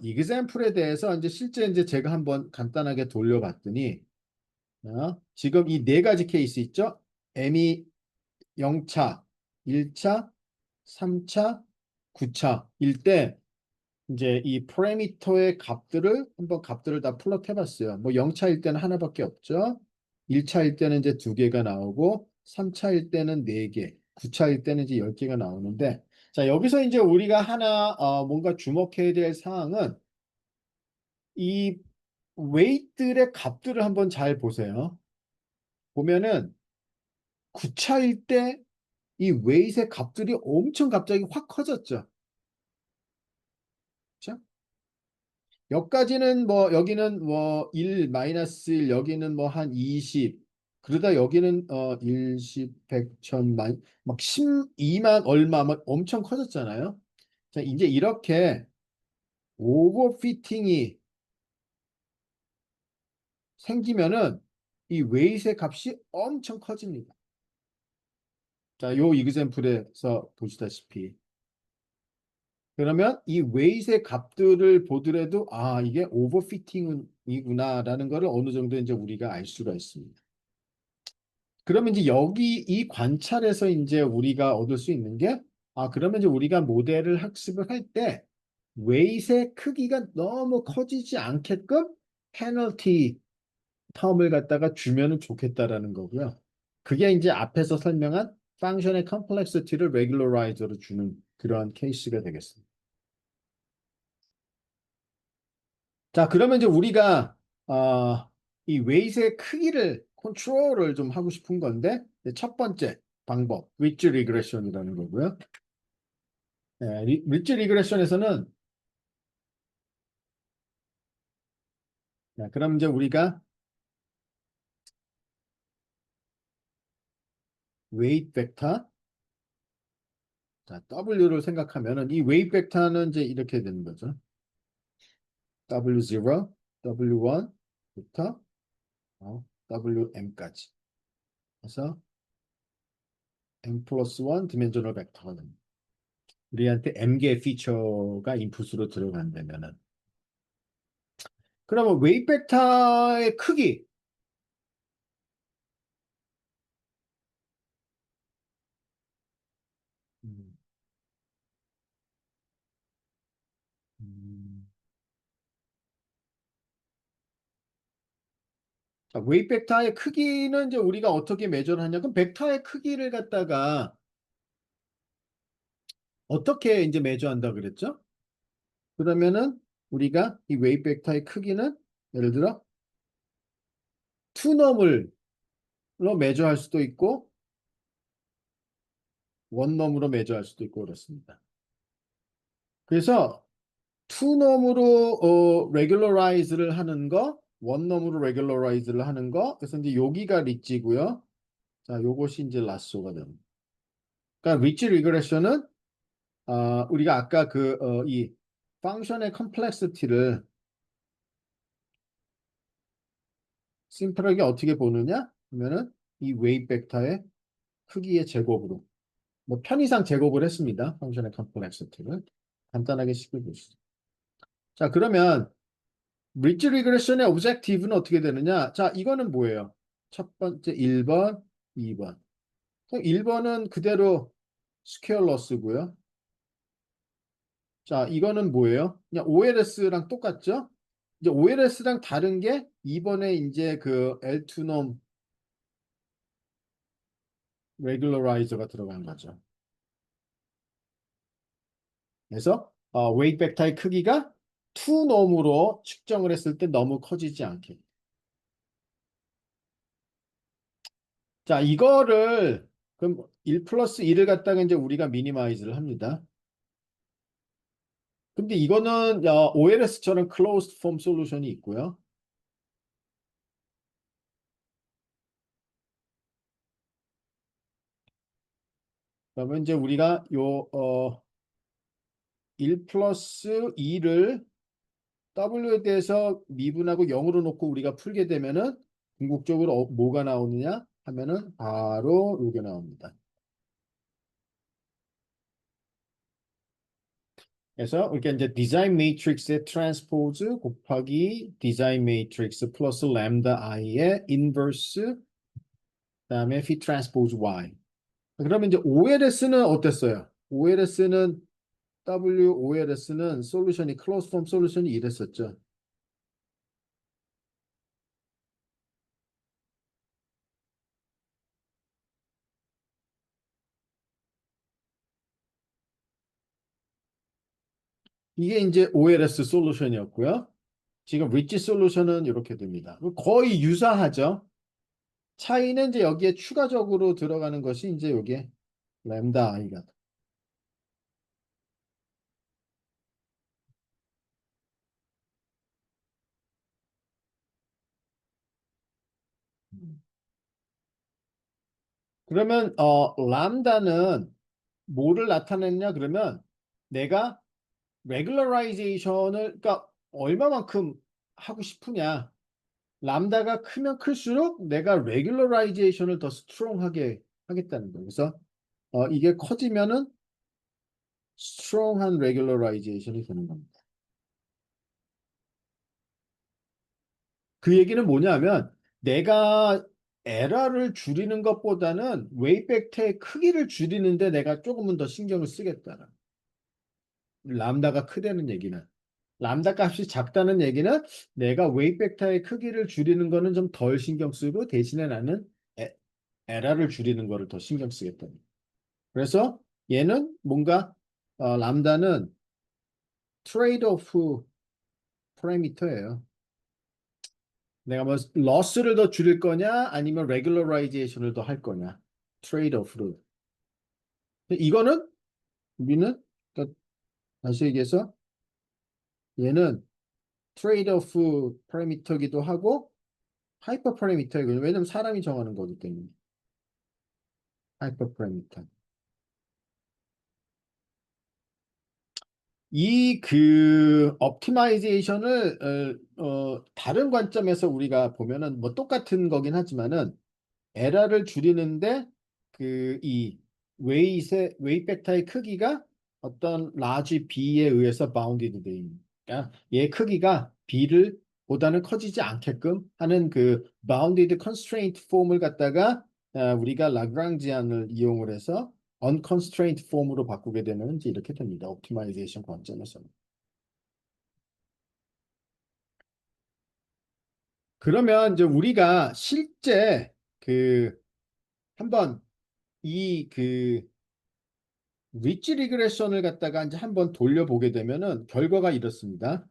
example에 대해서 이제 실제 이제 제가 한번 간단하게 돌려봤더니, 지금 이 네 가지 케이스 있죠? M이 0차, 1차, 3차, 9차일 때, 이제 이 파라미터의 값들을 다 플롯해 봤어요. 뭐 0차일 때는 하나밖에 없죠. 1차일 때는 이제 두 개가 나오고 3차일 때는 네 개, 9차일 때는 이제 10개가 나오는데 자, 여기서 이제 우리가 하나 뭔가 주목해야 될 사항은 이 웨이트의 값들을 한번 잘 보세요. 보면은 9차일 때 이 웨이트의 값들이 엄청 갑자기 확 커졌죠. 그렇죠? 여기까지는 뭐 여기는 뭐 1, 마이너스 1, 여기는 뭐 한 20, 그러다 여기는 1, 10, 100, 1000만 막 12만 얼마 막 엄청 커졌잖아요. 자, 이제 이렇게 오버피팅이 생기면은 이 웨이트의 값이 엄청 커집니다. 자, 요 이그샘플에서 보시다시피 그러면 이 웨이트의 값들을 보더라도 아, 이게 오버피팅이구나라는 거를 어느 정도 이제 우리가 알 수가 있습니다. 그러면 이제 여기 이 관찰에서 이제 우리가 얻을 수 있는 게, 그러면 이제 우리가 모델을 학습을 할 때, 웨이트의 크기가 너무 커지지 않게끔 페널티 텀을 갖다가 주면은 좋겠다라는 거고요. 그게 이제 앞에서 설명한 펑션의 컴플렉시티를 레귤러라이저로 주는 그러한 케이스가 되겠습니다. 자, 그러면 이제 우리가 이 웨이트의 크기를 컨트롤을 좀 하고 싶은 건데 첫 번째 방법, 리치 리그레션이라는 거고요. 리치 리그레션에서는 그럼 이제 우리가 웨이트 벡터, 자, W를 생각하면은 이 웨이트 벡터는 이제 이렇게 되는 거죠. W0, W1부터 WM까지. 그래서 M 플러스 1 디멘셔널 벡터가 됩니다. 우리한테 M개의 피처가 인풋으로 들어간다면은 그러면 웨이트 벡터의 크기 음, 음. 자, 웨이트 벡터의 크기는 이제 우리가 어떻게 매저를 하냐? 그럼 벡터의 크기를 갖다가 어떻게 이제 매저한다 그랬죠? 그러면은 우리가 이 웨이트 벡터의 크기는 예를 들어 투넘으로 매저할 수도 있고 원넘으로 매저할 수도 있고 그렇습니다. 그래서 투넘으로 레귤러라이즈를 하는 거, 원넘으로 레귤러라이즈를 하는 거. 그래서 이제 여기가 리치고요. 자, 요것이 이제 라쏘가 됩니다. 그러니까 리치 리그레션은 우리가 아까 이 펑션의 컴플렉시티를 심플하게 어떻게 보느냐? 그러면은 이 웨이트 벡터의 크기의 제곱으로 뭐 편의상 제곱을 했습니다. 펑션의 컴플렉시티를 간단하게 식을 보시죠. 자, 그러면 리치 리그레션의 오브젝티브는 어떻게 되느냐? 자, 이거는 뭐예요? 첫 번째 1번, 2번. 1번은 그대로 스퀘어러스고요. 자, 이거는 뭐예요? 그냥 OLS랑 똑같죠? 이제 OLS랑 다른 게 이번에 이제 그 L2놈 레귤러라이저가 들어간 거죠. 그래서 웨이트 벡터의 크기가 2놈으로 측정을 했을 때 너무 커지지 않게. 자, 이거를 그럼 1 플러스 1을 갖다가 이제 우리가 미니마이즈를 합니다. 근데 이거는 OLS처럼 closed form 솔루션이 있고요. 그러면 이제 우리가 1 플러스 2를 W에 대해서 미분하고 0으로 놓고 우리가 풀게 되면은 궁극적으로 뭐가 나오느냐 하면은 바로 이게 나옵니다. 그래서 이렇게 이제 디자인 매트릭스의 트랜스포즈 곱하기 디자인 매트릭스 플러스 램다 i의 인버스 그다음에 phi 트랜스포즈 y. 그러면 이제 OLS는 어땠어요? OLS는 WOLS는 솔루션이 클로즈 폼 솔루션이 이랬었죠. 이게 이제 OLS 솔루션이었고요. 지금 리치 솔루션은 이렇게 됩니다. 거의 유사하죠. 차이는 이제 여기에 추가적으로 들어가는 것이 이제 여기에 램다 i가. 그러면 람다는 뭐를 나타냈냐 그러면 내가 레귤러라이제이션을 그러니까 얼마만큼 하고 싶으냐. 람다가 크면 클수록 내가 레귤러라이제이션을 더 스트롱하게 하겠다는 거예요. 그래서 이게 커지면은 스트롱한 레귤러라이제이션이 되는 겁니다. 그 얘기는 뭐냐면 내가 에러를 줄이는 것보다는 웨이백터의 크기를 줄이는데 내가 조금은 더 신경을 쓰겠다는 람다가 크다는 얘기는 람다 값이 작다는 얘기는 내가 웨이백터의 크기를 줄이는 거는 좀 덜 신경 쓰고 대신에 나는 에러를 줄이는 거를 더 신경 쓰겠다는 그래서 얘는 뭔가 람다는 트레이드 오프 파라미터예요. 내가 뭐 러스를 더 줄일 거냐 아니면 레귤러라이제이션을 더 할 거냐 트레이드 오프로 이거는 우리는 그러니까 다시 얘기해서 얘는 트레이드 오프 파라미터기도 하고 하이퍼 파라미터이거든요. 왜냐면 사람이 정하는 거기 때문에 하이퍼 파라미터 이 그 옵티마이제이션을 다른 관점에서 우리가 보면은 뭐 똑같은 거긴 하지만은 에러를 줄이는데 그 이 웨이 벡터의 크기가 어떤 라지 b에 의해서 바운디드 돼 있는 그러니까 얘 크기가 b를 보다는 커지지 않게끔 하는 그 바운디드 컨스트레인트 폼을 갖다가 우리가 라그랑지안을 이용을 해서 unconstrained 폼으로 바꾸게 되면 이제 이렇게 됩니다. 옵티마이제이션 관점에서는. 그러면 이제 우리가 실제 그 한번 이그 리치 리그레션을 갖다가 이제 한번 돌려보게 되면은 결과가 이렇습니다.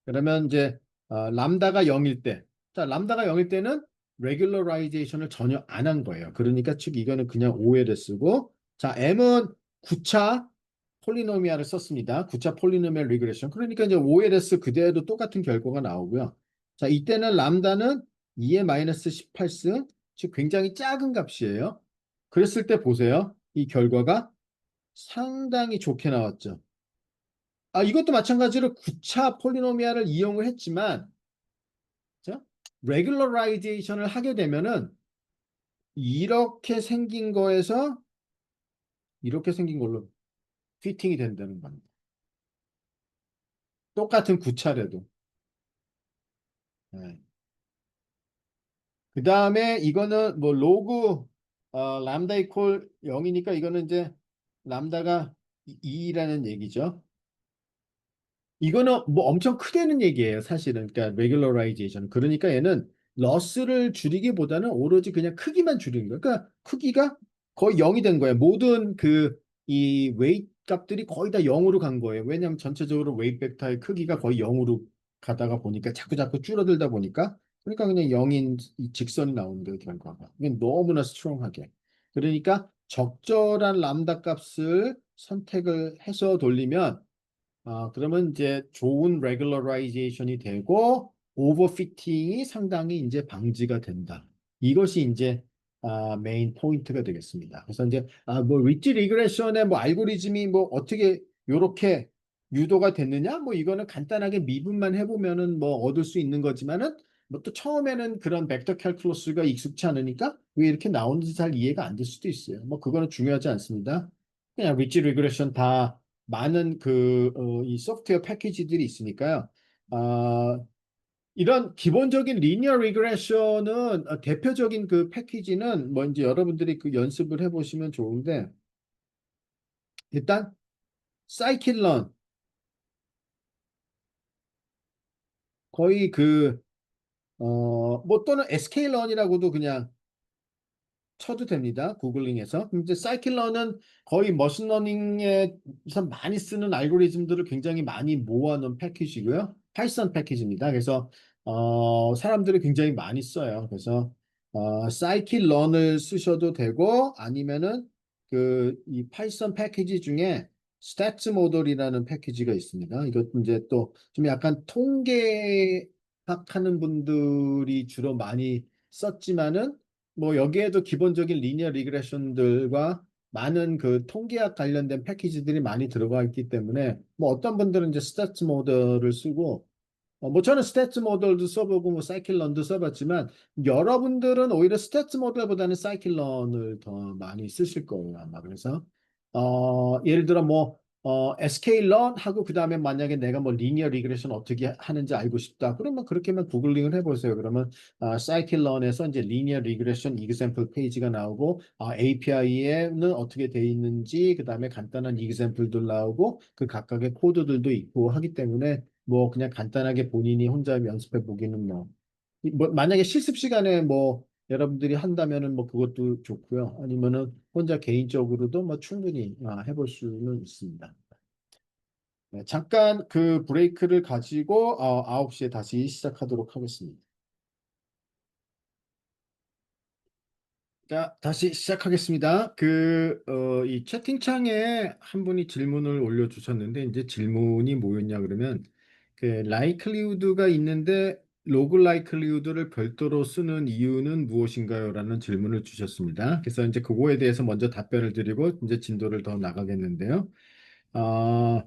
그러면 이제 람다가 0일 때, 자 람다가 0일 때는 레귤러라이제이션을 전혀 안 한 거예요. 그러니까 즉 이거는 그냥 OL을 쓰고, 자 M은 9차 폴리노미알을 썼습니다. 9차 폴리노미알 리그레션. 그러니까 이제 OLS 그대로 똑같은 결과가 나오고요. 자 이때는 람다는 2의 마이너스 18승, 즉 굉장히 작은 값이에요. 그랬을 때 보세요. 이 결과가 상당히 좋게 나왔죠. 이것도 마찬가지로 9차 폴리노미알을 이용을 했지만, 자, 레귤러라이제이션을 하게 되면은 이렇게 생긴 거에서 이렇게 생긴 걸로 피팅이 된다는 겁니다. 똑같은 9차래도. 그 다음에 이거는 뭐 로그 람다 이퀄 0이니까 이거는 이제 람다가 2라는 얘기죠. 이거는 뭐 엄청 크다는 얘기예요, 사실은. 그러니까 레귤러라이제이션. 그러니까 얘는 러스를 줄이기보다는 오로지 그냥 크기만 줄이는 거예요. 그러니까 크기가 거의 0이 된 거예요. 모든 그 이 웨이트 값들이 거의 다 0으로 간 거예요. 왜냐하면 전체적으로 웨이트 벡터의 크기가 거의 0으로 가다가 보니까 자꾸 줄어들다 보니까 그러니까 그냥 0인 이 직선이 나오는 거예요, 결과가. 이게 너무나 스트롱하게. 그러니까 적절한 람다 값을 선택을 해서 돌리면 그러면 이제 좋은 레귤러라이제이션이 되고 오버피팅이 상당히 이제 방지가 된다. 이것이 이제 메인 포인트가 되겠습니다. 그래서 이제 뭐 리치 리그레션의 뭐 알고리즘이 뭐 어떻게 요렇게 유도가 됐느냐? 뭐 이거는 간단하게 미분만 해보면은 뭐 얻을 수 있는 거지만은 뭐 또 처음에는 그런 벡터 캘큘러스가 익숙치 않으니까 왜 이렇게 나오는지 잘 이해가 안 될 수도 있어요. 뭐 그거는 중요하지 않습니다. 그냥 리지 리그레션 다 많은 이 소프트웨어 패키지들이 있으니까요. 아, 이런 기본적인 리니어 리그레션은 대표적인 그 패키지는 뭐 이제 여러분들이 그 연습을 해보시면 좋은데 일단 사이킬런 거의 뭐 또는 SK런이라고도 그냥 쳐도 됩니다. 구글링에서. 이제 사이클러는 거의 머신러닝에서 많이 쓰는 알고리즘들을 굉장히 많이 모아놓은 패키지고요. 파이썬 패키지입니다. 그래서 사람들이 굉장히 많이 써요. 그래서 사이클런을 쓰셔도 되고 아니면은 이 파이썬 패키지 중에 스태츠 모델이라는 패키지가 있습니다. 이것 이제 또 좀 약간 통계학 하는 분들이 주로 많이 썼지만은 뭐 여기에도 기본적인 리니어 리그레션들과 많은 그 통계학 관련된 패키지들이 많이 들어가 있기 때문에 뭐 어떤 분들은 이제 스tats 모델을 쓰고 뭐 저는 스태츠 모델도 써보고 뭐 사이클런도 써봤지만 여러분들은 오히려 스태츠 모델보다는 사이클런을 더 많이 쓰실 거예요 아마. 그래서 예를 들어 뭐 sklearn 하고 그 다음에 만약에 내가 뭐 리니어 리그레션 어떻게 하는지 알고 싶다 그러면 그렇게만 구글링을 해보세요. 그러면 scikit-learn에서 이제 리니어 리그레션 example 페이지가 나오고 API에는 어떻게 돼 있는지 그 다음에 간단한 example들 나오고 그 각각의 코드들도 있고 하기 때문에 뭐 그냥 간단하게 본인이 혼자 연습해 보기는 뭐 만약에 실습 시간에 뭐 여러분들이 한다면은 뭐 그것도 좋고요. 아니면은 혼자 개인적으로도 뭐 충분히 해볼 수는 있습니다. 네, 잠깐 그 브레이크를 가지고 9시에 다시 시작하도록 하겠습니다. 자, 다시 시작하겠습니다. 이 채팅창에 한 분이 질문을 올려주셨는데, 이제 질문이 뭐였냐 그러면, 라이클리우드가 있는데, 로그 라이클리우드를 별도로 쓰는 이유는 무엇인가요? 라는 질문을 주셨습니다. 그래서 이제 그거에 대해서 먼저 답변을 드리고, 이제 진도를 더 나가겠는데요.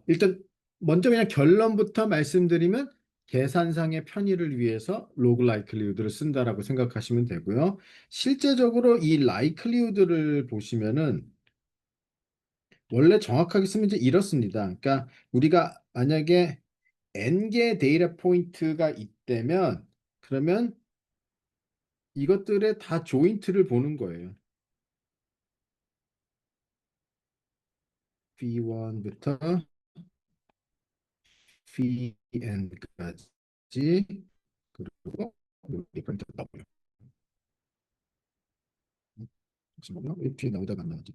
일단, 먼저 그냥 결론부터 말씀드리면, 계산상의 편의를 위해서 로그 라이클리우드를 쓴다라고 생각하시면 되고요. 실제적으로 이 라이클리우드를 보시면은 원래 정확하게 쓰면 이제 이렇습니다. 그러니까 우리가 만약에 n개 데이터 포인트가 있다면 그러면 이것들의 다 조인트를 보는 거예요. V1부터 VN까지 그리고 디퍼런트 W. 잠시만요. 이렇게 나오다가 안 나오지.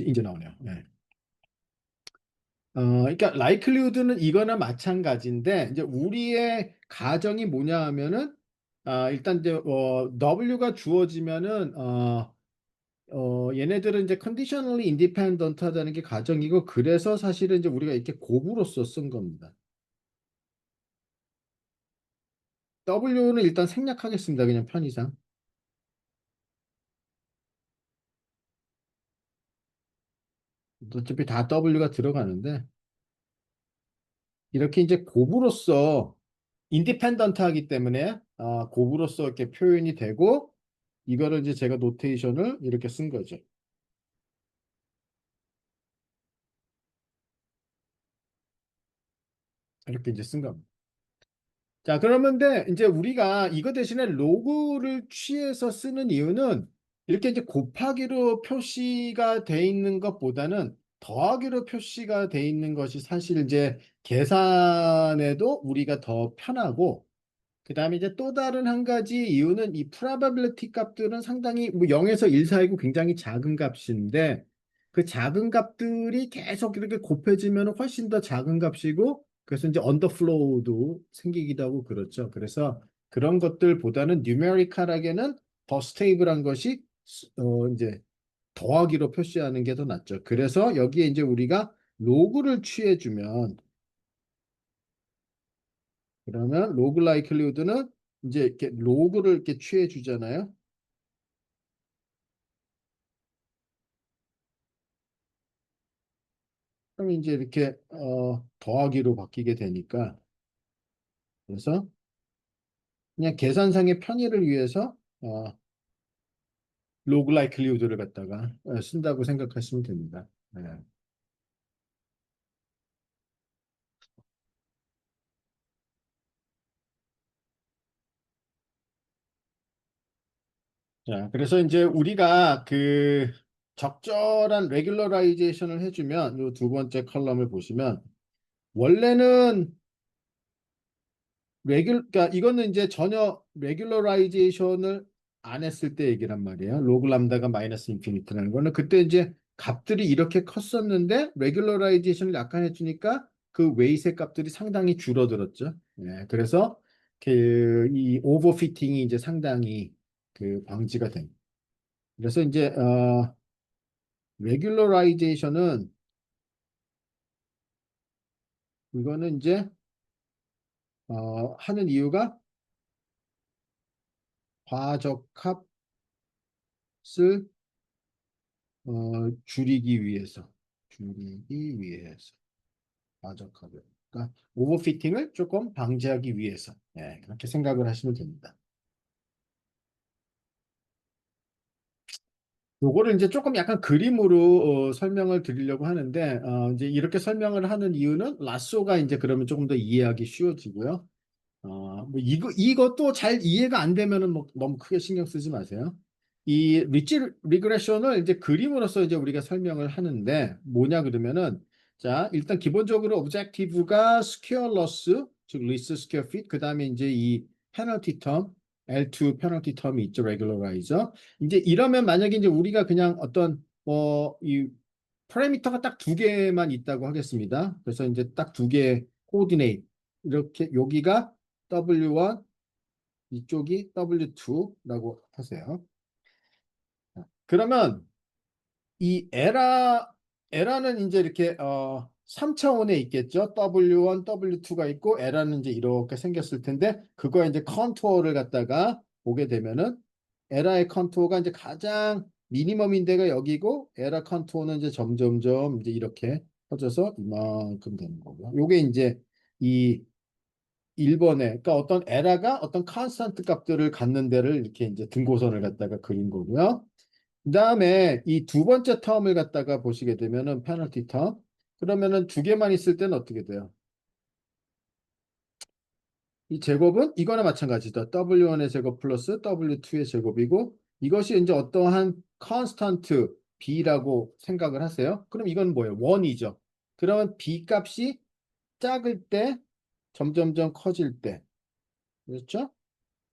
이제 나오네요. 네. 그러니까 라이클리우드는 이거나 마찬가지인데 이제 우리의 가정이 뭐냐 하면은 일단 이제 W가 주어지면은 얘네들은 이제 conditionally independent 하다는 게 가정이고 그래서 사실은 이제 우리가 이렇게 곱으로써 쓴 겁니다. W는 일단 생략하겠습니다. 그냥 편의상. 어차피 다 W가 들어가는데 이렇게 이제 곱으로써 인디펜던트 하기 때문에 곱으로써 이렇게 표현이 되고 이거를 이제 제가 노테이션을 이렇게 쓴 거죠. 이렇게 이제 쓴 겁니다. 자, 그러면데 이제 우리가 이거 대신에 로그를 취해서 쓰는 이유는 이렇게 이제 곱하기로 표시가 돼 있는 것보다는 더하기로 표시가 돼 있는 것이 사실 이제 계산에도 우리가 더 편하고 그 다음에 이제 또 다른 한 가지 이유는 이 probability 값들은 상당히 뭐 0에서 1 사이고 굉장히 작은 값인데 그 작은 값들이 계속 이렇게 곱해지면 훨씬 더 작은 값이고 그래서 이제 언더플로우도 생기기도 하고 그렇죠. 그래서 그런 것들보다는 뉴메리컬하게는 더 스테이블한 것이 이제 더하기로 표시하는 게 더 낫죠. 그래서 여기에 이제 우리가 로그를 취해주면 그러면 로그 라이클리우드는 이제 이렇게 로그를 이렇게 취해 주잖아요. 그럼 이제 이렇게 더하기로 바뀌게 되니까 그래서 그냥 계산상의 편의를 위해서 로그 라이클리후드를 갖다가 쓴다고 생각하시면 됩니다. 네. 자, 그래서 이제 우리가 그 적절한 레귤러라이제이션을 해주면 이 두 번째 컬럼을 보시면 원래는 그러니까 이거는 이제 전혀 레귤러라이제이션을 안 했을 때 얘기란 말이에요. 로그 람다가 마이너스 인피니트라는 거는 그때 이제 값들이 이렇게 컸었는데 레귤러라이제이션을 약간 해주니까 그 웨이트의 값들이 상당히 줄어들었죠. 예, 그래서 그 이 오버피팅이 이제 상당히 그 방지가 된. 그래서 이제 레귤러라이제이션은 이거는 이제 하는 이유가 과적합을 줄이기 위해서 과적합을 그러니까 오버피팅을 조금 방지하기 위해서 그렇게 생각을 하시면 됩니다. 요거를 이제 조금 약간 그림으로 설명을 드리려고 하는데 이제 이렇게 설명을 하는 이유는 라쏘가 이제 그러면 조금 더 이해하기 쉬워지고요. 뭐 이것도 잘 이해가 안 되면은 뭐 너무 크게 신경 쓰지 마세요. 이 리치 리그레션을 이제 그림으로서 이제 우리가 설명을 하는데 뭐냐 그러면은 자, 일단 기본적으로 오브젝티브가 스퀘어러스 즉 리스트 스퀘어 핏 그다음에 이제 이 페널티 텀 L2 페널티 텀이 있죠. 레귤러라이저. 이제 이러면 만약에 이제 우리가 그냥 어떤 이 파라미터가 딱 두 개만 있다고 하겠습니다. 그래서 이제 딱 두 개 코디네이트 이렇게 여기가 W1 이쪽이 W2라고 하세요. 그러면 이 에라는 이제 이렇게 3차원에 있겠죠. W1, W2가 있고 에라는 이제 이렇게 생겼을 텐데 그거 이제 컨투어를 갖다가 보게 되면은 에라의 컨투어가 이제 가장 미니멈인 데가 여기고 에라 컨투어는 이제 점점점 이제 이렇게 퍼져서 이만큼 되는 거고요. 요게 이제 이 1번에 그러니까 어떤 에라가 어떤 컨스탄트 값들을 갖는 데를 이렇게 이제 등고선을 갖다가 그린 거고요. 그다음에 이 두 번째 텀을 갖다가 보시게 되면은 페널티 텀. 그러면은 두 개만 있을 때는 어떻게 돼요? 이 제곱은 이거나 마찬가지다. W1의 제곱 플러스 W2의 제곱이고 이것이 이제 어떠한 컨스탄트 B라고 생각을 하세요. 그럼 이건 뭐예요? 1이죠. 그러면 B 값이 작을 때 점점점 커질 때 그렇죠?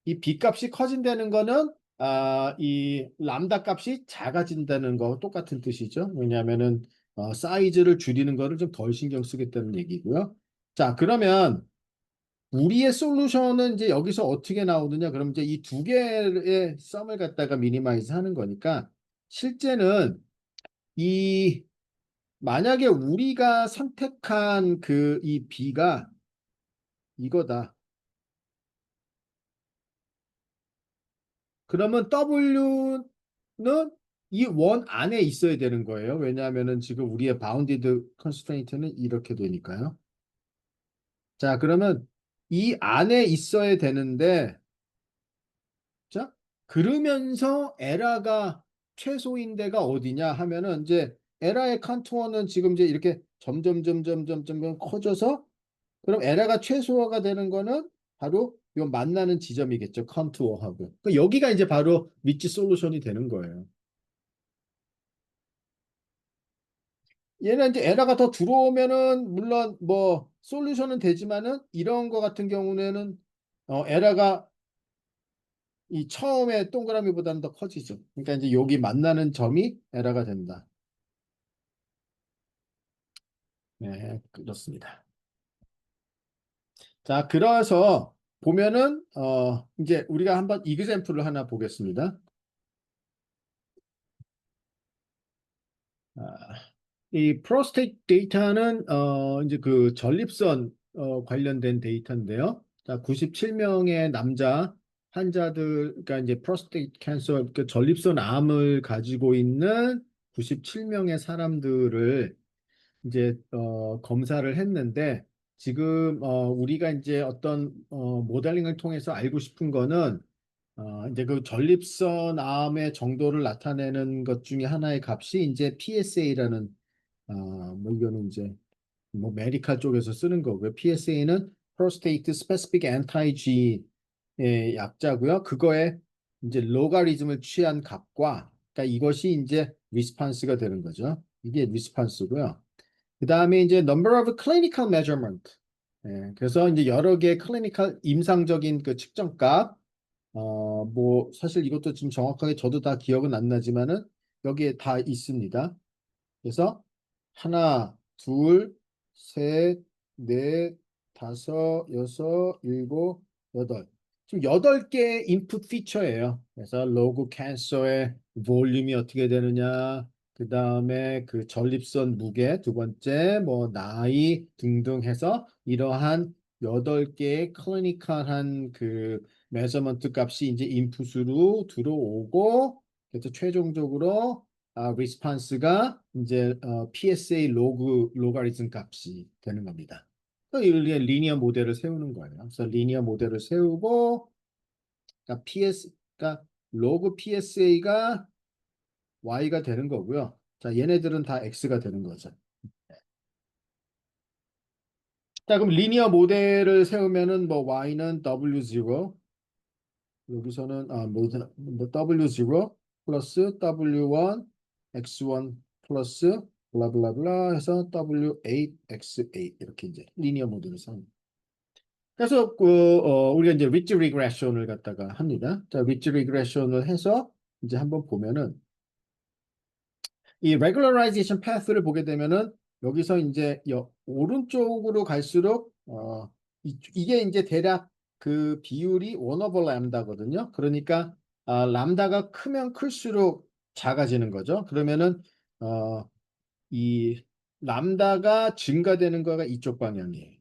이 B 값이 커진다는 거는 이 람다 값이 작아진다는 거 똑같은 뜻이죠. 왜냐하면은 사이즈를 줄이는 거를 좀 덜 신경 쓰겠다는 얘기고요. 자, 그러면 우리의 솔루션은 이제 여기서 어떻게 나오느냐? 그럼 이제 이 두 개의 썸을 갖다가 미니마이즈 하는 거니까 실제는 이 만약에 우리가 선택한 그 이 B가 이거다. 그러면 W는 이 원 안에 있어야 되는 거예요. 왜냐하면은 지금 우리의 바운디드 컨스트레인트는 이렇게 되니까요. 자, 그러면 이 안에 있어야 되는데, 자, 그러면서 에라가 최소인 데가 어디냐 하면은 이제 에라의 컨투어는 지금 이제 이렇게 점점 커져서 그럼 에라가 최소화가 되는 거는 바로 요 만나는 지점이겠죠. 컨투어하고. 그 여기가 이제 바로 위치 솔루션이 되는 거예요. 얘는 이제 에러가 더 들어오면은 물론 뭐 솔루션은 되지만은 이런 거 같은 경우에는 에러가 이 처음에 동그라미보다는 더 커지죠. 그러니까 이제 여기 만나는 점이 에러가 된다. 네, 그렇습니다. 자, 그래서 보면은 이제 우리가 한번 이그젬플을 하나 보겠습니다. 아, 이 프로스테이트 데이터는 이제 그 전립선 관련된 데이터인데요. 자, 97명의 남자 환자들, 그러니까 이제 프로스테이트 캔서, 그 전립선 암을 가지고 있는 97명의 사람들을 이제 검사를 했는데 지금 우리가 이제 어떤 모델링을 통해서 알고 싶은 거는 이제 그 전립선 암의 정도를 나타내는 것 중에 하나의 값이 이제 PSA라는 뭐 이거는 이제 뭐 메디칼 쪽에서 쓰는 거고요. PSA는 Prostate Specific Antigen의 약자고요. 그거에 이제 로가리즘을 취한 값과 그러니까 이것이 이제 리스판스가 되는 거죠. 이게 리스판스고요. 그 다음에 이제 number of clinical measurement. 그래서 이제 여러 개의 클리니컬 임상적인 그 측정값. 뭐 사실 이것도 지금 정확하게 저도 다 기억은 안 나지만은 여기에 다 있습니다. 그래서 하나, 둘, 셋, 넷, 다섯, 여섯, 일곱, 여덟. 지금 8개 인풋 피처예요. 그래서 로그 캔서의 볼륨이 어떻게 되느냐, 그 다음에 그 전립선 무게, 두 번째, 뭐 나이 등등 해서 이러한 8개의 클리니컬한 그 메저먼트 값이 이제 인풋으로 들어오고, 그래서 최종적으로 리스판스가 이제 PSA 로가리즘 값이 되는 겁니다. 그러니까 리니어 모델을 세우는 거예요. 그래서 리니어 모델을 세우고 그러니까 그러니까 로그 PSA가 Y가 되는 거고요. 자, 얘네들은 다 X가 되는 거죠. 자, 그럼 리니어 모델을 세우면은 뭐 Y는 W0, 여기서는 뭐 W0 플러스 W1 X1 플러스 블라블라블라 해서 W8 X8 이렇게 이제 리니어 모델을 씁니다. 그래서 우리가 이제 리치 리그레션을 갖다가 합니다. 자, 리치 리그레션을 해서 이제 한번 보면은 이 regularization path를 보게 되면은 여기서 이제 오른쪽으로 갈수록 이게 이제 대략 그 비율이 1 over 람다거든요. 그러니까 람다가 크면 클수록 작아지는 거죠. 그러면은 이 람다가 증가되는 거가 이쪽 방향이에요.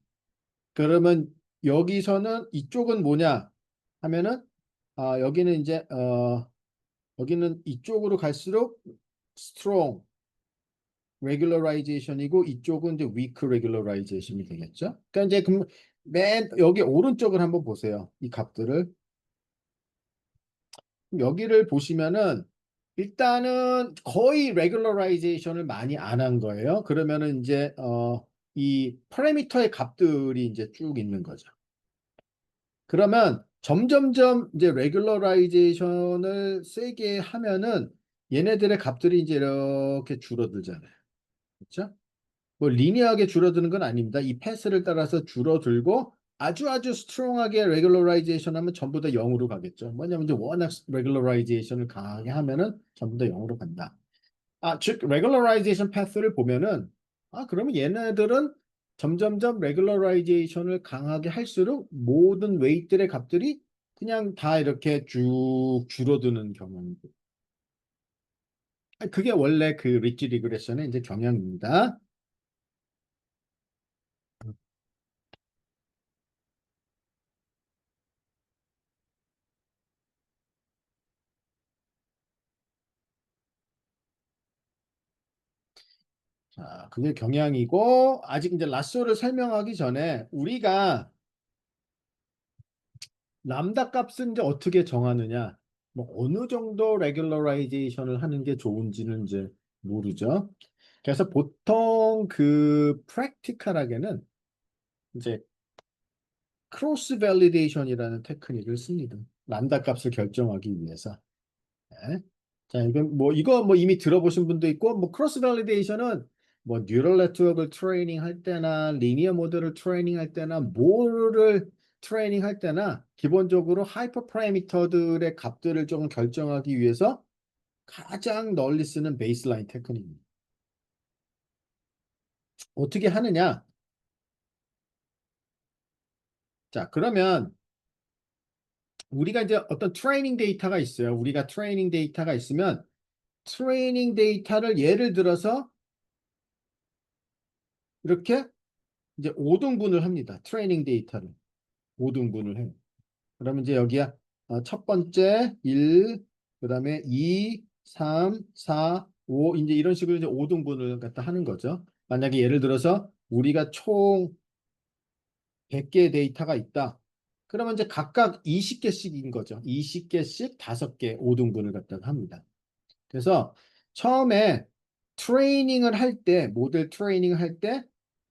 그러면 여기서는 이쪽은 뭐냐 하면은 여기는 이제 여기는 이쪽으로 갈수록 strong regularization이고 이쪽은 이제 weak regularization이 되겠죠. 그러니까 이제 맨 여기 오른쪽을 한번 보세요. 이 값들을 여기를 보시면은 일단은 거의 regularization을 많이 안 한 거예요. 그러면은 이제 이 파라미터의 값들이 이제 쭉 있는 거죠. 그러면 점점점 이제 regularization을 세게 하면은 얘네들의 값들이 이제 이렇게 줄어들잖아요. 그렇죠? 뭐 리니어하게 줄어드는 건 아닙니다. 이 패스를 따라서 줄어들고 아주 아주 스트롱하게 레귤러라이제이션 하면 전부 다 0으로 가겠죠. 뭐냐면 이제 워낙 레귤러라이제이션을 강하게 하면은 전부 다 0으로 간다. 즉 레귤러라이제이션 패스를 보면은 그러면 얘네들은 점점점 레귤러라이제이션을 강하게 할수록 모든 웨이트의 값들이 그냥 다 이렇게 쭉 줄어드는 경향이고. 그게 원래 그 리치 리그레션의 이제 경향입니다. 자, 그게 경향이고 아직 이제 라쏘를 설명하기 전에 우리가 람다 값은 이제 어떻게 정하느냐, 뭐 어느 정도 레귤러라이제이션을 하는 게 좋은지는 이제 모르죠. 그래서 보통 그 프랙티컬하게는 이제 크로스 밸리데이션이라는 테크닉을 씁니다. 람다 값을 결정하기 위해서. 네. 자, 이거 뭐 이미 들어보신 분도 있고, 뭐 크로스 밸리데이션은 뭐 뉴럴 네트워크를 트레이닝 할 때나 리니어 모델을 트레이닝 할 때나 뭐를 트레이닝 할 때나 기본적으로 하이퍼 파라미터들의 값들을 조금 결정하기 위해서 가장 널리 쓰는 베이스라인 테크닉입니다. 어떻게 하느냐? 자, 그러면 우리가 이제 어떤 트레이닝 데이터가 있어요. 우리가 트레이닝 데이터가 있으면 트레이닝 데이터를 예를 들어서 이렇게 이제 5등분을 합니다. 트레이닝 데이터를 5등분을 해요. 그러면 이제 여기야 첫 번째 1, 그다음에 2, 3, 4, 5 이제 이런 식으로 이제 5등분을 갖다 하는 거죠. 만약에 예를 들어서 우리가 총 100개의 데이터가 있다. 그러면 이제 각각 20개씩인 거죠. 20개씩 5개 5등분을 갖다가 합니다. 그래서 처음에 트레이닝을 할 때, 모델 트레이닝을 할 때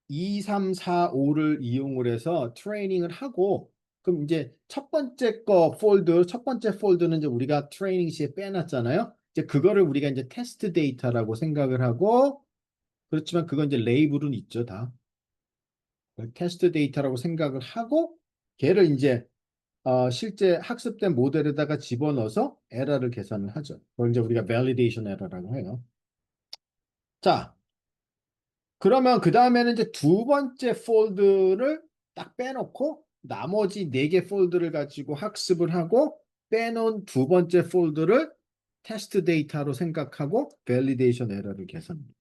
2, 3, 4, 5를 이용을 해서 트레이닝을 하고, 그럼 이제 첫 번째 폴드는 이제 우리가 트레이닝 시에 빼놨잖아요. 이제 그거를 우리가 이제 테스트 데이터라고 생각을 하고, 그렇지만 그건 이제 레이블은 있죠, 다. 테스트 데이터라고 생각을 하고, 걔를 이제 실제 학습된 모델에다가 집어넣어서 에러를 계산을 하죠. 그걸 이제 우리가 validation 에러라고 해요. 자, 그러면 그 다음에는 이제 두 번째 폴드를 딱 빼놓고 나머지 네 개 폴드를 가지고 학습을 하고 빼놓은 두 번째 폴드를 테스트 데이터로 생각하고 밸리데이션 에러를 계산합니다.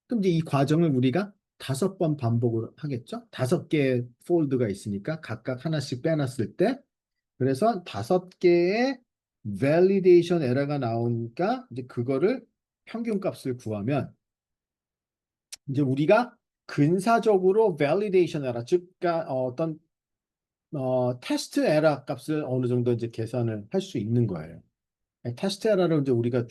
그럼 이제 이 과정을 우리가 5번 반복을 하겠죠? 5개 폴드가 있으니까 각각 하나씩 빼놨을 때 그래서 5개의 밸리데이션 에러가 나오니까 이제 그거를 평균 값을 구하면 이제 우리가 근사적으로 validation 에러, 즉, 그러니까 어떤 테스트 에러 값을 어느 정도 이제 계산을 할 수 있는 거예요. 테스트 에러를 이제 우리가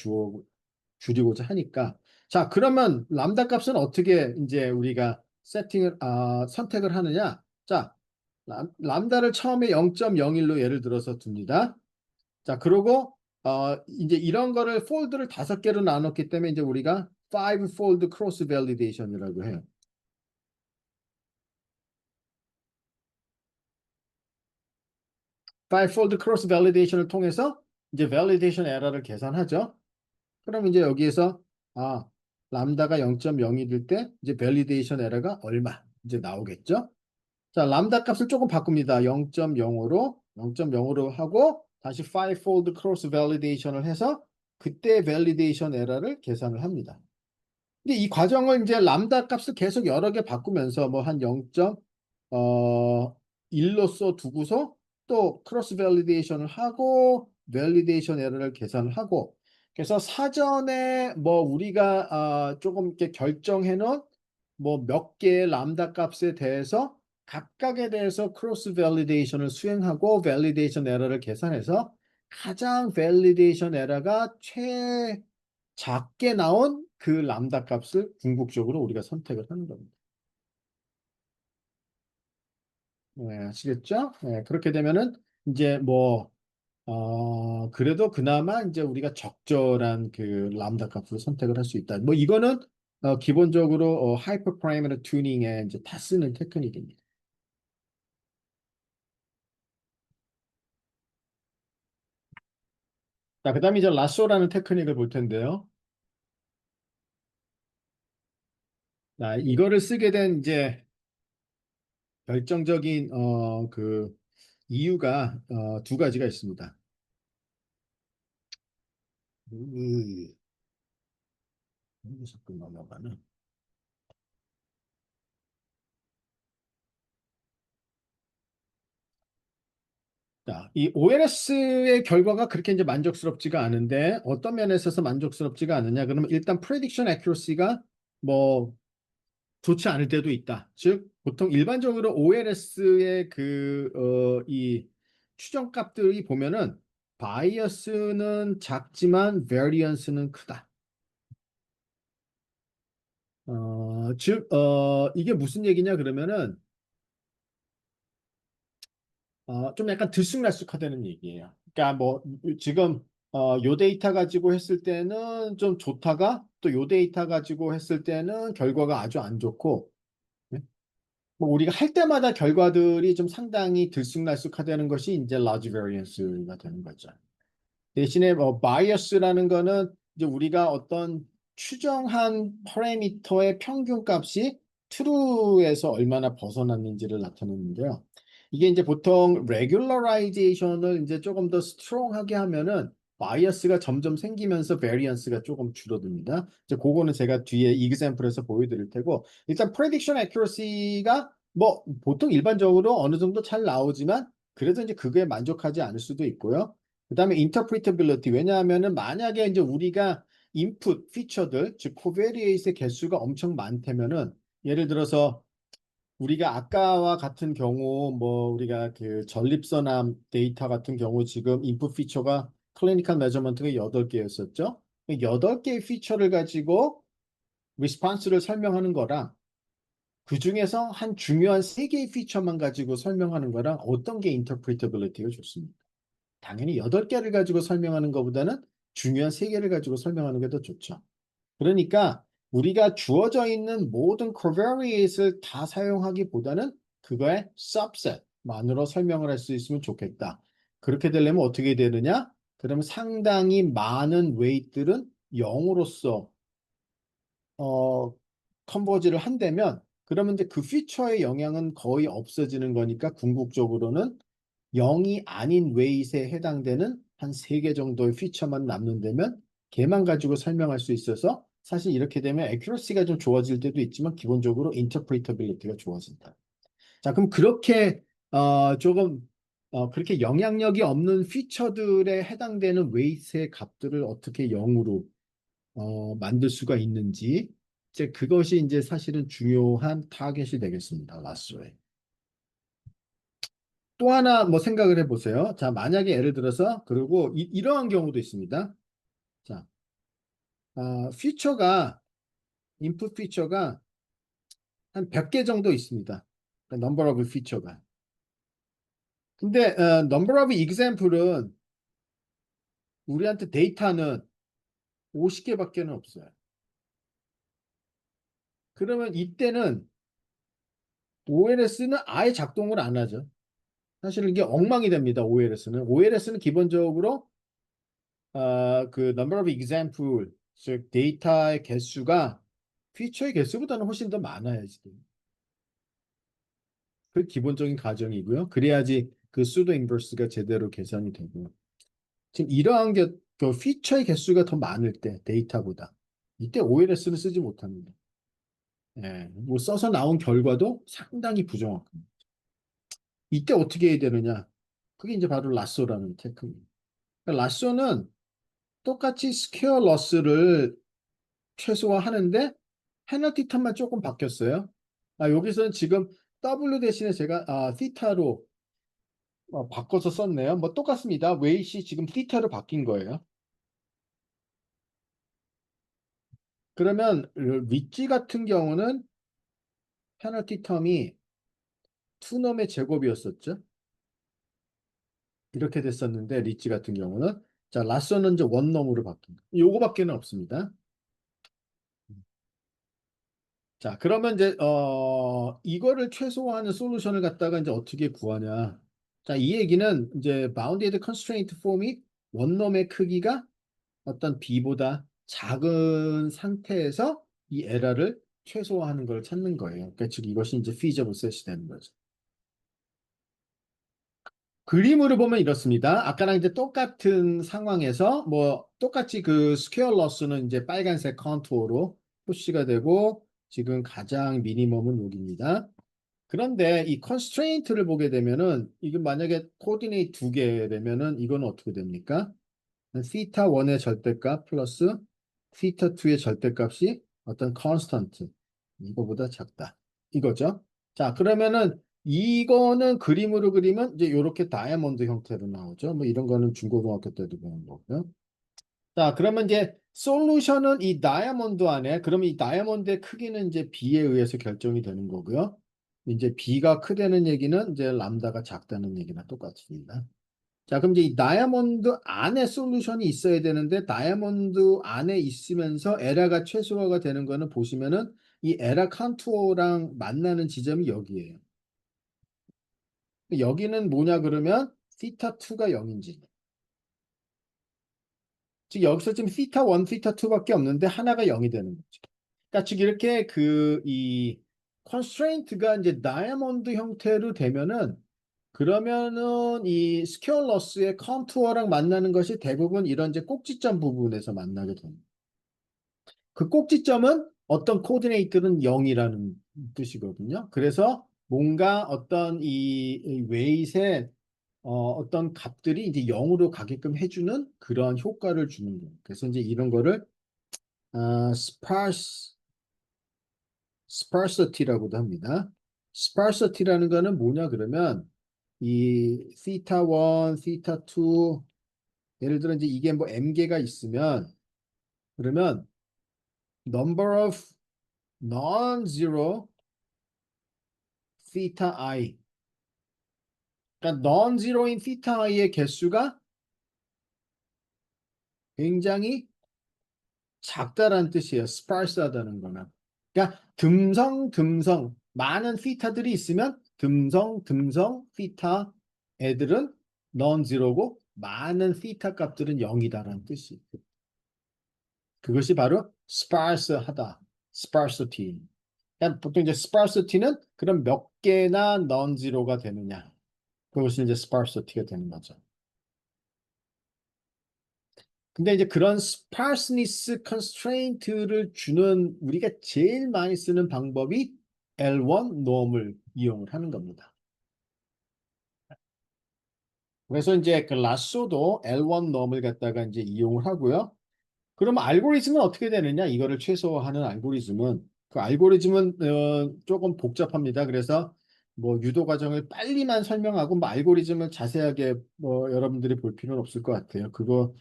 줄이고자 하니까. 자, 그러면 람다 값은 어떻게 이제 우리가 선택을 하느냐? 자, 람다를 처음에 0.01로 예를 들어서 둡니다. 자, 그리고 이제 이런 거를 폴드를 5개로 나눴기 때문에 이제 우리가 5-fold cross validation이라고 해요. 5-fold cross validation을 통해서 이제 validation 에러를 계산하죠. 그럼 이제 여기에서 아, 람다가 0.0이 될 때 이제 validation 에러가 얼마 이제 나오겠죠. 자, 람다 값을 조금 바꿉니다. 0.05로 하고 다시 5-fold cross validation을 해서 그때 validation 에러를 계산을 합니다. 근데 이 과정을 이제 람다 값을 계속 여러 개 바꾸면서 뭐 한 0.1로써 두고서 또 크로스 밸리데이션을 하고 밸리데이션 에러를 계산을 하고 그래서 사전에 뭐 우리가 조금 이렇게 결정해 놓은 뭐 몇 개의 람다 값에 대해서 각각에 대해서 크로스 밸리데이션을 수행하고 밸리데이션 에러를 계산해서 가장 밸리데이션 에러가 작게 나온 그 람다 값을 궁극적으로 우리가 선택을 하는 겁니다. 네, 아시겠죠? 네, 그렇게 되면은 이제 뭐 그래도 그나마 이제 우리가 적절한 그 람다 값을 선택을 할 수 있다. 뭐 이거는 기본적으로 하이퍼 파라미터 튜닝에 이제 다 쓰는 테크닉입니다. 자, 그다음에 이제 라쏘라는 테크닉을 볼 텐데요. 자, 이거를 쓰게 된 이제 결정적인 그 이유가 두 가지가 있습니다. 여기서 또 넘어가는. 자, 이 OLS의 결과가 그렇게 이제 만족스럽지가 않은데 어떤 면에 있어서 만족스럽지가 않느냐? 그러면 일단 prediction accuracy가 뭐 좋지 않을 때도 있다. 즉 보통 일반적으로 OLS의 이 추정값들이 보면은 바이어스는 작지만 variance는 크다. 즉 이게 무슨 얘기냐 그러면은 좀 약간 들쑥날쑥하다는 얘기예요. 그러니까 뭐 지금 요 데이터 가지고 했을 때는 좀 좋다가 또 요 데이터 가지고 했을 때는 결과가 아주 안 좋고 네? 뭐 우리가 할 때마다 결과들이 좀 상당히 들쑥날쑥하다는 것이 이제 large variance가 되는 거죠. 대신에 뭐 바이어스라는 거는 이제 우리가 어떤 추정한 파라미터의 평균 값이 true에서 얼마나 벗어났는지를 나타내는데요. 이게 이제 보통 regularization을 이제 조금 더 스트롱하게 하면은 바이어스가 점점 생기면서 variance가 조금 줄어듭니다. 이제 그거는 제가 뒤에 example에서 보여드릴 테고 일단 prediction accuracy가 뭐 보통 일반적으로 어느 정도 잘 나오지만 그래도 이제 그거에 만족하지 않을 수도 있고요. 그다음에 interpretability. 왜냐하면은 만약에 이제 우리가 인풋 피처들, 즉 코베리에이트의 개수가 엄청 많다면은 예를 들어서 우리가 아까와 같은 경우 뭐 우리가 그 전립선암 데이터 같은 경우 지금 인풋 피처가 클리니컬 메저먼트가 8개였었죠. 8개의 피처를 가지고 리스폰스를 설명하는 거랑 그 중에서 한 중요한 3개의 피처만 가지고 설명하는 거랑 어떤 게 인터프리터빌리티가 좋습니까? 당연히 8개를 가지고 설명하는 것보다는 중요한 3개를 가지고 설명하는 게 더 좋죠. 그러니까 우리가 주어져 있는 모든 covariate을 다 사용하기보다는 그거의 subset만으로 설명을 할 수 있으면 좋겠다. 그렇게 되려면 어떻게 되느냐? 그러면 상당히 많은 weight들은 0으로서 컨버지를 한다면 그러면 이제 그 피처의 영향은 거의 없어지는 거니까 궁극적으로는 0이 아닌 웨이트에 해당되는 한 3개 정도의 피처만 남는다면 걔만 가지고 설명할 수 있어서 사실 이렇게 되면 accuracy가 좀 좋아질 때도 있지만 기본적으로 interpretability가 좋아진다. 자, 그럼 그렇게 조금 그렇게 영향력이 없는 피처들에 해당되는 웨이트의 값들을 어떻게 0으로 만들 수가 있는지 이제 그것이 이제 사실은 중요한 타겟이 되겠습니다. 라쏘에. 또 하나 뭐 생각을 해보세요. 자, 만약에 예를 들어서 그리고 이러한 경우도 있습니다. 자, 피처가 인풋 피처가 한 100개 정도 있습니다. number of feature가. 근데 number of example은 우리한테 데이터는 50개밖에는 없어요. 그러면 이때는 OLS는 아예 작동을 안 하죠. 사실 이게 엉망이 됩니다. OLS는. OLS는 기본적으로 그 number of example, 즉 데이터의 개수가 피처의 개수보다는 훨씬 더 많아요, 지금. 그 기본적인 가정이고요. 그래야지 그 수도 인버스가 제대로 계산이 되고. 지금 이러한 게 그 피처의 개수가 더 많을 때 데이터보다 이때 OLS를 쓰지 못합니다. 예, 뭐 써서 나온 결과도 상당히 부정확합니다. 이때 어떻게 해야 되느냐? 그게 이제 바로 라쏘라는 테크입니다. 그러니까 라쏘는 똑같이 스퀘어 러스를 최소화하는데 페널티 텀만 조금 바뀌었어요. 여기서는 지금 W 대신에 제가 θ로 바꿔서 썼네요. 뭐 똑같습니다. 웨이시 지금 θ로 바뀐 거예요. 그러면 리지 같은 경우는 페널티 텀이 투넘의 제곱이었었죠. 이렇게 됐었는데 리지 같은 경우는 자 라쏘는 이제 원넘으로 바뀐 거. 요거밖에는 없습니다. 자, 그러면 이제 이거를 최소화하는 솔루션을 갖다가 이제 어떻게 구하냐? 자, 이 얘기는 이제 bounded constraint form이 원놈의 크기가 어떤 b보다 작은 상태에서 이 에러를 최소화하는 걸 찾는 거예요. 그러니까 즉 이것이 이제 feasible set이 되는 거죠. 그림으로 보면 이렇습니다. 아까랑 이제 똑같은 상황에서 뭐 똑같이 그 스퀘어 러스는 이제 빨간색 컨투어로 표시가 되고 지금 가장 미니멈은 여기입니다. 그런데 이 constraint를 보게 되면은 이게 만약에 코디네이트 2개 되면은 이거는 어떻게 됩니까? theta 1의 절대값 플러스 theta 2의 절대값이 어떤 constant 이거보다 작다. 이거죠. 자, 그러면은 이거는 그림으로 그리면 이제 이렇게 다이아몬드 형태로 나오죠. 뭐 이런 거는 중고등학교 때도 배운 거고요. 자, 그러면 이제 솔루션은 이 다이아몬드 안에 그러면 이 다이아몬드의 크기는 이제 B에 의해서 결정이 되는 거고요. 이제 B가 크다는 얘기는 이제 람다가 작다는 얘기나 똑같습니다. 자, 그럼 이제 이 다이아몬드 안에 솔루션이 있어야 되는데 다이아몬드 안에 있으면서 에라가 최소화가 되는 거는 보시면은 이 에라 컨투어랑 만나는 지점이 여기예요. 여기는 뭐냐 그러면 θ 2가 0인지. 즉 여기서 지금 θ 1, θ 2밖에 없는데 하나가 0이 되는 거죠. 그러니까 즉 이렇게 그 이 constraint가 이제 다이아몬드 형태로 되면은 그러면은 이 스퀘어러스의 컨투어랑 만나는 것이 대부분 이런 이제 꼭지점 부분에서 만나게 됩니다. 그 꼭지점은 어떤 코디네이트는 0이라는 뜻이거든요. 그래서 뭔가 어떤 이 웨이트의 어떤 값들이 이제 0으로 가게끔 해주는 그런 효과를 주는 거예요. 그래서 이제 이런 거를 sparse, sparsity라고도 합니다. sparsity라는 거는 뭐냐 그러면 이 theta 1, theta 2 예를 들어 이제 이게 뭐 m개가 있으면 그러면 number of non-zero theta i 그러니까 non-zero인 theta i의 개수가 굉장히 작다라는 뜻이에요. sparse하다는 거는. 그러니까 듬성 많은 theta들이 있으면 듬성 theta 애들은 non-zero고 많은 theta 값들은 0이다라는 뜻이에요. 그것이 바로 sparse하다. sparsity. 그러니까 보통 이제 sparsity는 그럼 몇 개나 non-zero가 되느냐. 그것이 이제 sparsity가 되는 거죠. 근데 이제 그런 sparseness constraint를 주는 우리가 제일 많이 쓰는 방법이 L1 놈을 이용을 하는 겁니다. 그래서 이제 그 라쏘도 L1 놈을 갖다가 이제 이용을 하고요. 그럼 알고리즘은 어떻게 되느냐? 이거를 최소화하는 알고리즘은 그 알고리즘은 조금 복잡합니다. 그래서 뭐 유도 과정을 빨리만 설명하고 뭐 알고리즘을 자세하게 뭐 여러분들이 볼 필요는 없을 것 같아요. 그거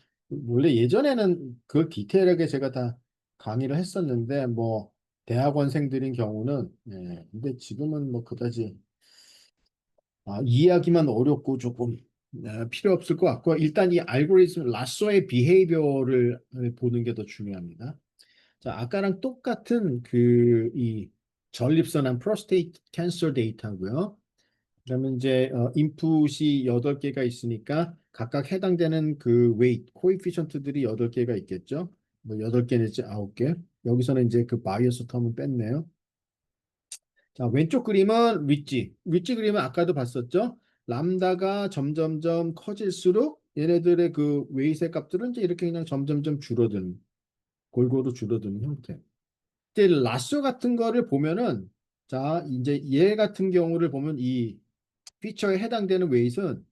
원래 예전에는 그 디테일하게 제가 다 강의를 했었는데 뭐 대학원생들인 경우는 근데 지금은 뭐 그다지 이해하기만 어렵고 조금 필요 없을 것 같고 일단 이 알고리즘 라쏘의 비헤이비어를 보는 게 더 중요합니다. 자, 아까랑 똑같은 그 이 전립선암 프로스테이트 캔서 데이터고요. 그러면 이제 인풋이 8개가 있으니까 각각 해당되는 그 웨이트, 코에피션트들이 8개가 있겠죠. 뭐 8개 내지 9개. 여기서는 이제 그 바이어스 텀은 뺐네요. 자, 왼쪽 그림은 윗지 그림은 아까도 봤었죠? 람다가 점점점 커질수록 얘네들의 그 웨이세 값들은 이제 이렇게 그냥 점점점 줄어드는, 골고루 줄어드는 형태. 이제 라쏘 같은 거를 보면은, 자, 이제 얘 같은 경우를 보면 이 피처에 해당되는 웨이트는,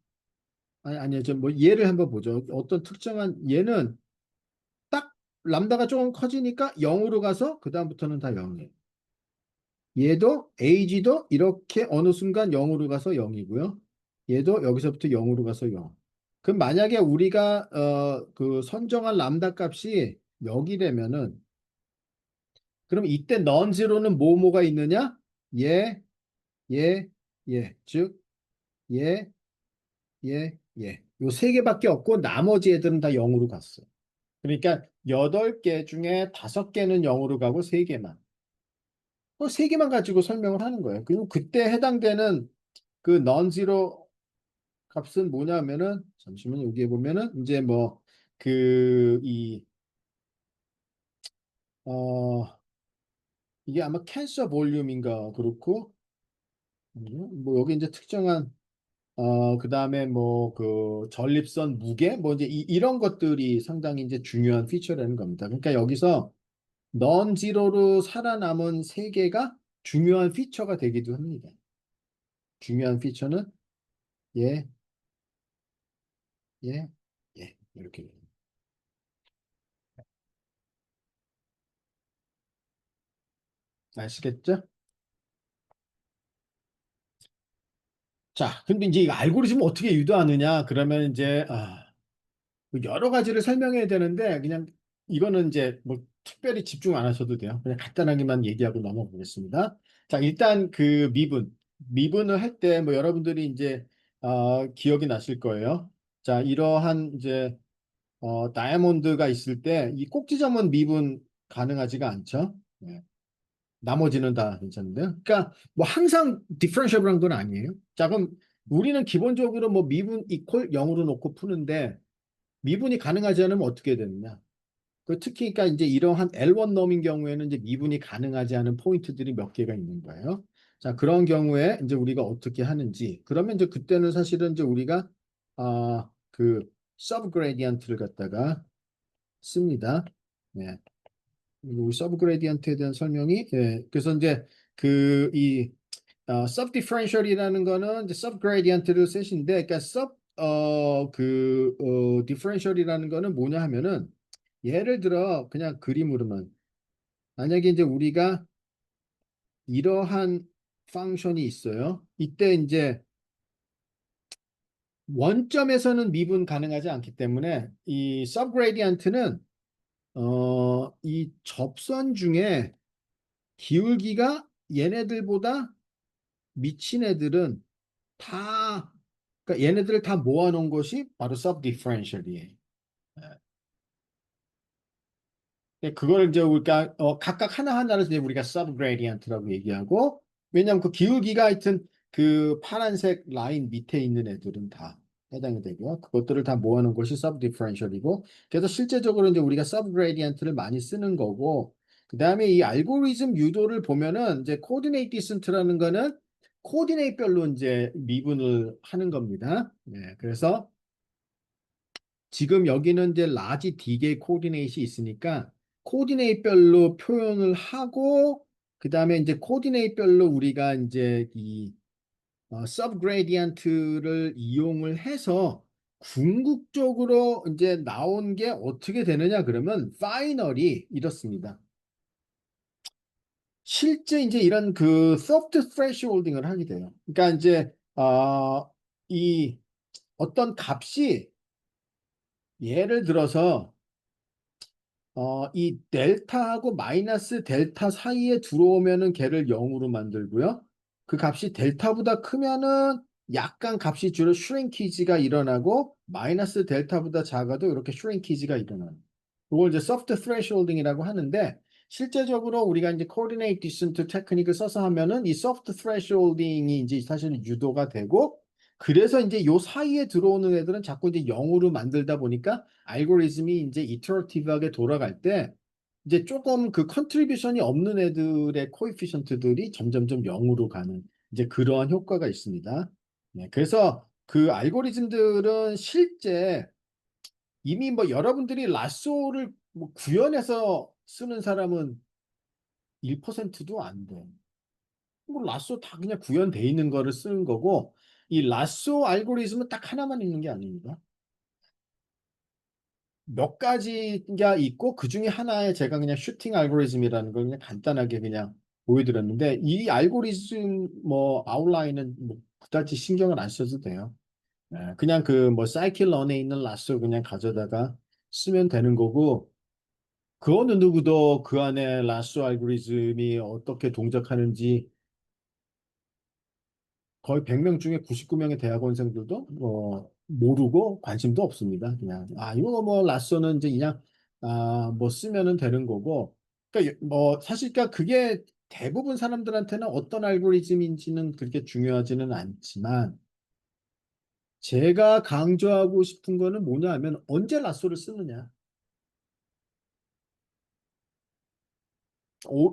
아니요, 좀 뭐 얘를 한번 보죠. 어떤 특정한, 얘는 딱 람다가 조금 커지니까 0으로 가서 그다음부터는 다 0이에요. 얘도 age도 이렇게 어느 순간 0으로 가서 0이고요. 얘도 여기서부터 0으로 가서 0. 그럼 만약에 우리가 그 선정한 람다 값이 0이라면은 그럼 이때 넌지로는 뭐뭐가 있느냐? 얘, 얘, 얘. 즉 얘, 얘, 얘. 요 세 개밖에 없고 나머지 애들은 다 0으로 갔어. 그러니까 8개 중에 5개는 0으로 가고 3개만. 세 개만 가지고 설명을 하는 거예요. 그리고 그때 해당되는 그 non-zero 값은 뭐냐면은 잠시만 여기에 보면은 이제 뭐 그 이 이게 아마 캔서 볼륨인가 그렇고 뭐 여기 이제 특정한 그다음에 뭐 그 전립선 무게 뭐 이제 이런 것들이 상당히 이제 중요한 피처라는 겁니다. 그러니까 여기서 non-zero로 살아남은 세 개가 중요한 피처가 되기도 합니다. 중요한 피처는 얘, 얘, 얘 이렇게 아시겠죠? 자, 근데 이제 이 알고리즘을 어떻게 유도하느냐? 그러면 이제 뭐 여러 가지를 설명해야 되는데 그냥 이거는 이제 뭐 특별히 집중 안 하셔도 돼요. 그냥 간단하게만 얘기하고 넘어가겠습니다. 자, 일단 그 미분을 할 때 뭐 여러분들이 이제 기억이 나실 거예요. 자, 이러한 이제 다이아몬드가 있을 때 이 꼭지점은 미분 가능하지가 않죠. 네. 나머지는 다 괜찮은데요. 그러니까 뭐 항상 디퍼런셜한 건 아니에요. 자, 그럼 우리는 기본적으로 뭐 미분 이퀄 0으로 놓고 푸는데 미분이 가능하지 않으면 어떻게 되느냐? 그 특히 그러니까 이제 이러한 L1 놈인 경우에는 이제 미분이 가능하지 않은 포인트들이 몇 개가 있는 거예요. 자, 그런 경우에 이제 우리가 어떻게 하는지 그러면 이제 그때는 사실은 이제 우리가 그 서브 그레디언트를 갖다가 씁니다. 네. 그리고 서브 그레디언트에 대한 설명이 그래서 이제 그이 sub differential이라는 거는 이제 sub gradient를 셋인데, 그러니까 differential이라는 거는 뭐냐 하면은 예를 들어 그냥 그림으로만 만약에 이제 우리가 이러한 펑션이 있어요. 이때 이제 원점에서는 미분 가능하지 않기 때문에 이 서브그레디언트는 이 접선 중에 기울기가 얘네들보다 미친 애들은 다 그러니까 얘네들을 다 모아놓은 것이 바로 서브 디퍼런셜이에요. 그걸 이제 우리가 각각 하나하나를 이제 우리가 서브 그레디언트라고 얘기하고 왜냐하면 그 기울기가 하여튼 그 파란색 라인 밑에 있는 애들은 다 해당이 되고요. 그것들을 다 모아놓은 것이 서브 디퍼런셜이고 그래서 실제적으로 이제 우리가 서브 그레디언트를 많이 쓰는 거고 그다음에 이 알고리즘 유도를 보면은 이제 코디네이트 디센트라는 거는 코디네이트별로 이제 미분을 하는 겁니다. 네, 그래서 지금 여기는 이제 라지 D개의 코디네이트이 있으니까 코디네이트별로 표현을 하고 그다음에 이제 코디네이트별로 우리가 이제 이 서브그레디언트를 이용을 해서 궁극적으로 이제 나온 게 어떻게 되느냐 그러면 파이널이 이렇습니다. 실제 이제 이런 그 소프트 thresholding을 하게 돼요. 그러니까 이제 이 어떤 값이 예를 들어서 이 델타하고 마이너스 델타 사이에 들어오면은 걔를 0으로 만들고요. 그 값이 델타보다 크면은 약간 값이 줄어 슈링키지가 일어나고 마이너스 델타보다 작아도 이렇게 슈링키지가 일어나요. 이걸 이제 소프트 스레시홀딩이라고 하는데 실제적으로 우리가 이제 코디네이트 디센트 테크닉을 써서 하면은 이 소프트 스레시홀딩이 이제 사실 유도가 되고 그래서 이제 요 사이에 들어오는 애들은 자꾸 이제 0으로 만들다 보니까 알고리즘이 이제 이터러티브하게 돌아갈 때 이제 조금 그 컨트리뷰션이 없는 애들의 코에피션트들이 점점점 0으로 가는 이제 그러한 효과가 있습니다. 네, 그래서 그 알고리즘들은 실제 이미 뭐 여러분들이 라쏘를 뭐 구현해서 쓰는 사람은 1%도 안 돼. 뭐 라쏘 다 그냥 구현돼 있는 거를 쓰는 거고 이 라쏘 알고리즘은 딱 하나만 있는 게 아닙니다. 몇 가지가 있고 그 중에 하나에 제가 그냥 슈팅 알고리즘이라는 걸 그냥 간단하게 그냥 보여드렸는데 이 알고리즘 뭐 아웃라인은 뭐 그다지 신경을 안 써도 돼요. 그냥 그 뭐 사이클 런에 있는 라sso 그냥 가져다가 쓰면 되는 거고 그 어느 누구도 그 안에 라sso 알고리즘이 어떻게 동작하는지 거의 100명 중에 99명의 대학원생들도 모르고 관심도 없습니다. 그냥 이거 뭐 라쏘는 이제 그냥 뭐 쓰면은 되는 거고 그러니까 뭐 사실 그러니까 그게 대부분 사람들한테는 어떤 알고리즘인지는 그렇게 중요하지는 않지만 제가 강조하고 싶은 거는 뭐냐 하면 언제 라쏘를 쓰느냐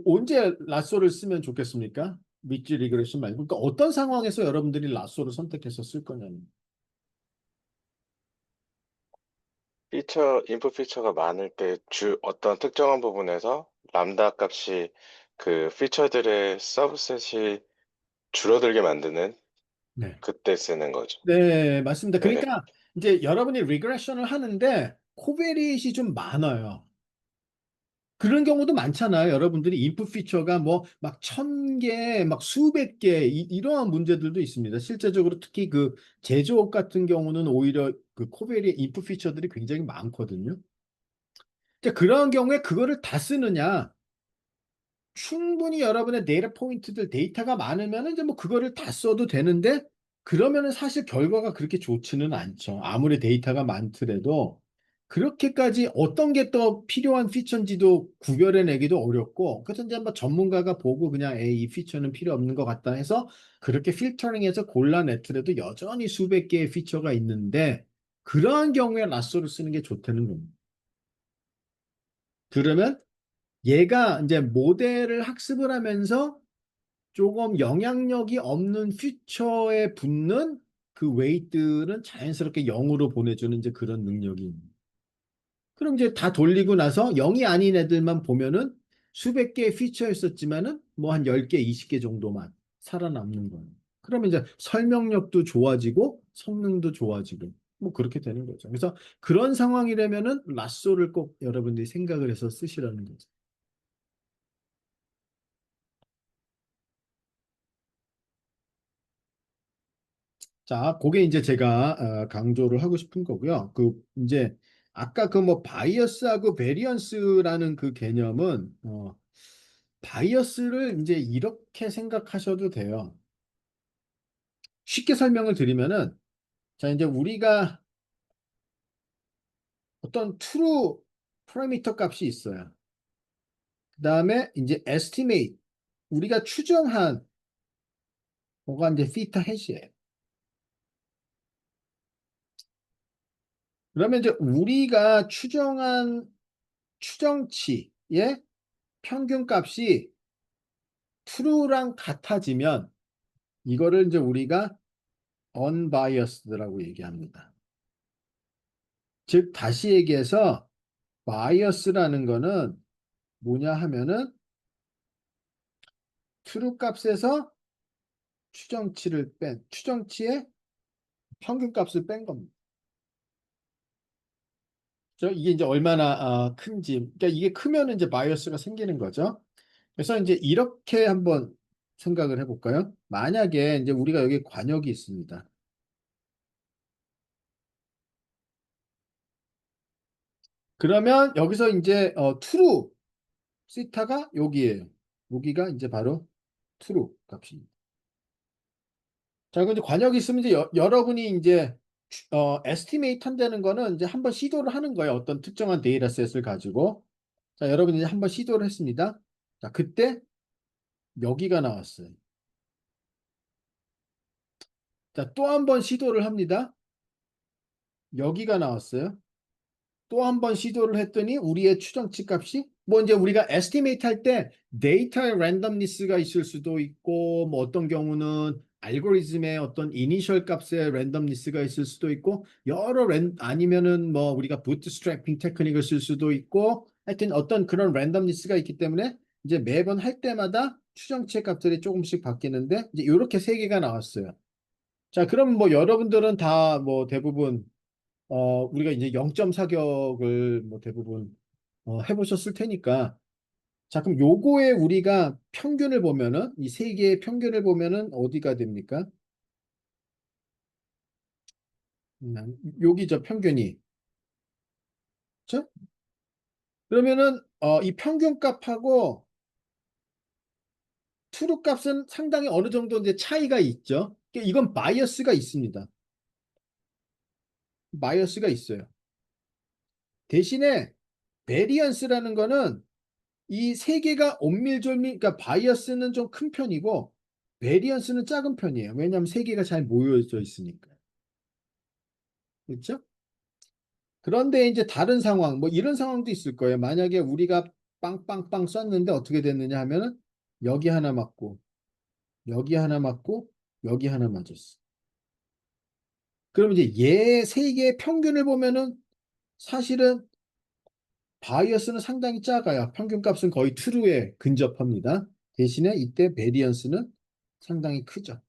언제 라쏘를 쓰면 좋겠습니까? 미지 리그레션 말고 그러니까 어떤 상황에서 여러분들이 라쏘를 선택해서 쓸 거냐는 인풋 피처가 많을 때 어떤 특정한 부분에서 람다 값이 그 피처들의 서브셋이 줄어들게 만드는 네. 그때 쓰는 거죠. 네, 맞습니다. 네네. 그러니까 이제 여러분이 리그레션을 하는데 코베리잇이 좀 많아요. 그런 경우도 많잖아요. 여러분들이 인풋 피처가 뭐 막 1,000개, 막 수백 개 이러한 문제들도 있습니다. 실제적으로 특히 그 제조업 같은 경우는 오히려 그 코베리 인풋 피처들이 굉장히 많거든요. 이제 그런 경우에 그거를 다 쓰느냐? 충분히 여러분의 데이터 포인트들 데이터가 많으면 이제 뭐 그거를 다 써도 되는데 그러면은 사실 결과가 그렇게 좋지는 않죠. 아무리 데이터가 많더라도 그렇게까지 어떤 게 또 필요한 피처인지도 구별해내기도 어렵고 그래서 이제 한번 전문가가 보고 그냥 이 피처는 필요 없는 것 같다 해서 그렇게 필터링해서 골라냈더라도 여전히 수백 개의 피처가 있는데 그러한 경우에 라쏘를 쓰는 게 좋다는 겁니다. 그러면 얘가 이제 모델을 학습을 하면서 조금 영향력이 없는 퓨처에 붙는 그 웨이트는 자연스럽게 0으로 보내주는 이제 그런 능력이 있는. 그럼 이제 다 돌리고 나서 0이 아닌 애들만 보면은 수백 개의 퓨처였었지만은 뭐 한 10개, 20개 정도만 살아남는 거예요. 그러면 이제 설명력도 좋아지고 성능도 좋아지고. 뭐 그렇게 되는 거죠. 그래서 그런 상황이라면은 라쏘를 꼭 여러분들이 생각을 해서 쓰시라는 거죠. 자, 그게 이제 제가 강조를 하고 싶은 거고요. 그 이제 아까 그 뭐 바이어스하고 베리언스라는 그 개념은 바이어스를 이제 이렇게 생각하셔도 돼요. 쉽게 설명을 드리면은 자, 이제 우리가 어떤 true 파라미터 값이 있어요. 그다음에 이제 estimate 우리가 추정한 뭐가 이제 theta hat이에요. 그러면 이제 우리가 추정한 추정치의 평균 값이 true랑 같아지면 이거를 이제 우리가 unbiased라고 얘기합니다. 즉 다시 얘기해서 bias라는 거는 뭐냐 하면은 true 값에서 추정치의 평균 값을 뺀 겁니다. 이게 이제 얼마나 큰지, 그러니까 이게 크면 이제 바이어스가 생기는 거죠. 그래서 이제 이렇게 한번 생각을 해볼까요? 만약에 이제 우리가 여기 관역이 있습니다. 그러면 여기서 이제 true 시타가 여기에요. 여기가 이제 바로 true 값입니다. 자, 그럼 이제 관역이 있으면 이제 여러분이 이제 estimate 한다는 거는 이제 한번 시도를 하는 거예요. 어떤 특정한 데이터셋을 가지고. 자, 여러분이 이제 한번 시도를 했습니다. 자, 그때 여기가 나왔어요. 자, 또 한 번 시도를 합니다. 여기가 나왔어요. 또 한 번 시도를 했더니 우리의 추정치 값이 뭐 이제 우리가 estimate 할 때 데이터의 랜덤니스가 있을 수도 있고 뭐 어떤 경우는 알고리즘의 어떤 이니셜 값의 랜덤니스가 있을 수도 있고 여러 아니면은 뭐 우리가 부트스트래핑 테크닉을 쓸 수도 있고 하여튼 어떤 그런 랜덤니스가 있기 때문에 이제 매번 할 때마다 추정치 값들이 조금씩 바뀌는데 이제 이렇게 세 개가 나왔어요. 자, 그럼 뭐 여러분들은 다 뭐 대부분 우리가 이제 0점 사격을 뭐 대부분 해보셨을 테니까 자, 그럼 요거에 우리가 평균을 보면은 이 세 개의 평균을 보면은 어디가 됩니까? 여기죠, 평균이. 그렇죠? 그러면은 이 평균 값하고 트루 값은 상당히 어느 정도 이제 차이가 있죠. 그러니까 이건 바이어스가 있습니다. 바이어스가 있어요. 대신에 베리언스라는 거는 이 세 개가 온밀조밀, 그러니까 바이어스는 좀 큰 편이고 베리언스는 작은 편이에요. 왜냐하면 세 개가 잘 모여져 있으니까. 그렇죠? 그런데 이제 다른 상황, 뭐 이런 상황도 있을 거예요. 만약에 우리가 빵빵빵 쐈는데 어떻게 됐느냐 하면은 여기 하나 맞고, 여기 하나 맞고, 여기 하나 맞았어. 그럼 이제 얘 세 개의 평균을 보면은 사실은 바이어스는 상당히 작아요. 평균 값은 거의 true에 근접합니다. 대신에 이때 베리언스는 상당히 크죠.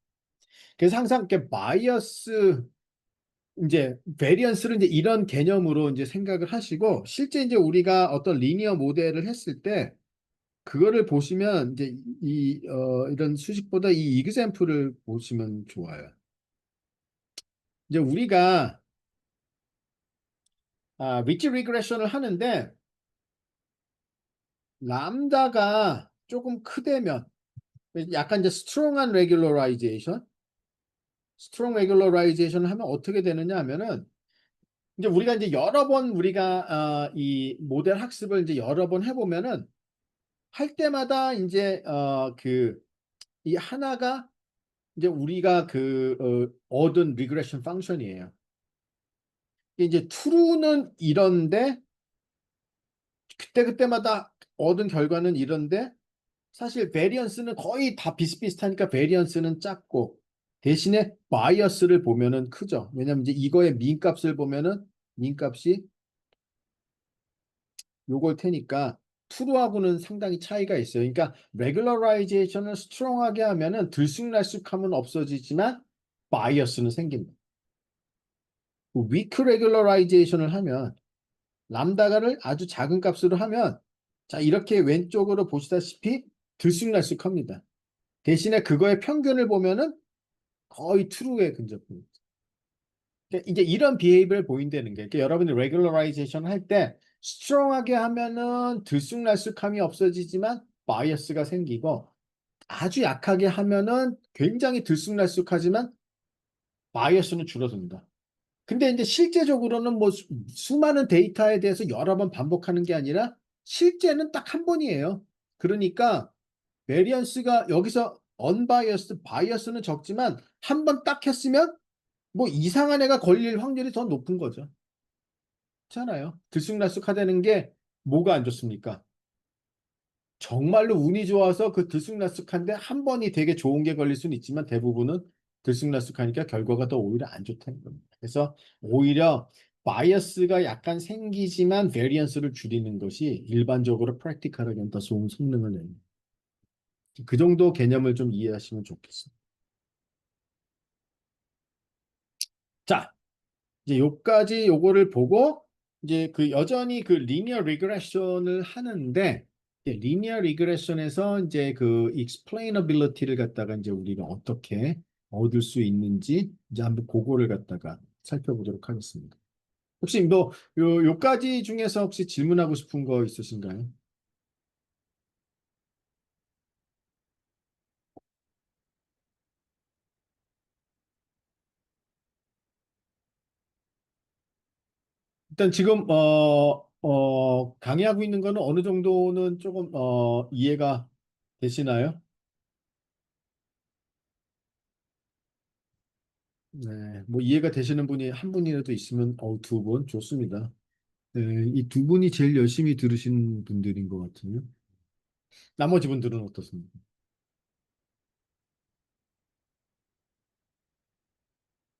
그래서 항상 이렇게 바이어스 이제 베리언스를 이제 이런 개념으로 이제 생각을 하시고 실제 이제 우리가 어떤 리니어 모델을 했을 때 그거를 보시면 이제 이런 수식보다 이 이그샘플을 보시면 좋아요. 이제 우리가 리치 리그레션을 하는데 람다가 조금 크다면 약간 이제 스트롱 레귤러라이제이션을 하면 어떻게 되느냐 하면은 이제 우리가 이제 여러 번 우리가 이 모델 학습을 이제 여러 번 해보면은 할 때마다 이제 그 이 하나가 이제 우리가 얻은 리그레션 펑션이에요. 이제 true는 이런데 그때그때마다 얻은 결과는 이런데 사실 베리언스는 거의 다 비슷비슷하니까 베리언스는 작고 대신에 바이어스를 보면은 크죠. 왜냐면 이제 이거의 민 값을 보면은 민 값이 요걸 테니까 true하고는 상당히 차이가 있어요. 그러니까 regularization을 스트롱하게 하면은 들쑥날쑥하면 없어지지만 바이어스는 생깁니다. 위크 레귤러라이제이션을 하면 람다가를 아주 작은 값으로 하면 자 이렇게 왼쪽으로 보시다시피 들쑥날쑥합니다. 대신에 그거의 평균을 보면은 거의 true에 근접합니다. 그러니까 이제 이런 비헤이브를 보인다는 게 그러니까 여러분이 레귤러라이제이션 할 때 스트롱하게 하면은 들쑥날쑥함이 없어지지만 바이어스가 생기고 아주 약하게 하면은 굉장히 들쑥날쑥하지만 바이어스는 줄어듭니다. 근데 이제 실제적으로는 뭐 수많은 데이터에 대해서 여러 번 반복하는 게 아니라 실제는 딱 한 번이에요. 그러니까 베리언스가 여기서 언바이어스, 바이어스는 적지만 한 번 딱 했으면 뭐 이상한 애가 걸릴 확률이 더 높은 거죠. 그렇잖아요. 들쑥날쑥하다는 게 뭐가 안 좋습니까? 정말로 운이 좋아서 그 들쑥날쑥한데 한 번이 되게 좋은 게 걸릴 수는 있지만 대부분은 들쑥날쑥하니까 결과가 더 오히려 안 좋다는 겁니다. 그래서 오히려 바이어스가 약간 생기지만 베리언스를 줄이는 것이 일반적으로 프랙티컬하게는 더 좋은 성능을 내는 그 정도 개념을 좀 이해하시면 좋겠습니다. 자, 이제 요까지 요거를 보고 이제 그 여전히 그 리니어 리그레션을 하는데 리니어 리그레션에서 이제 그 explainability를 갖다가 이제 우리가 어떻게 얻을 수 있는지 이제 한번 그거를 갖다가 살펴보도록 하겠습니다. 혹시 뭐 요까지 중에서 혹시 질문하고 싶은 거 있으신가요? 일단 지금 강의하고 있는 거는 어느 정도는 조금 이해가 되시나요? 네, 뭐 이해가 되시는 분이 한 분이라도 있으면 두 분 좋습니다. 네, 이 두 분이 제일 열심히 들으신 분들인 것 같은요. 나머지 분들은 어떻습니까?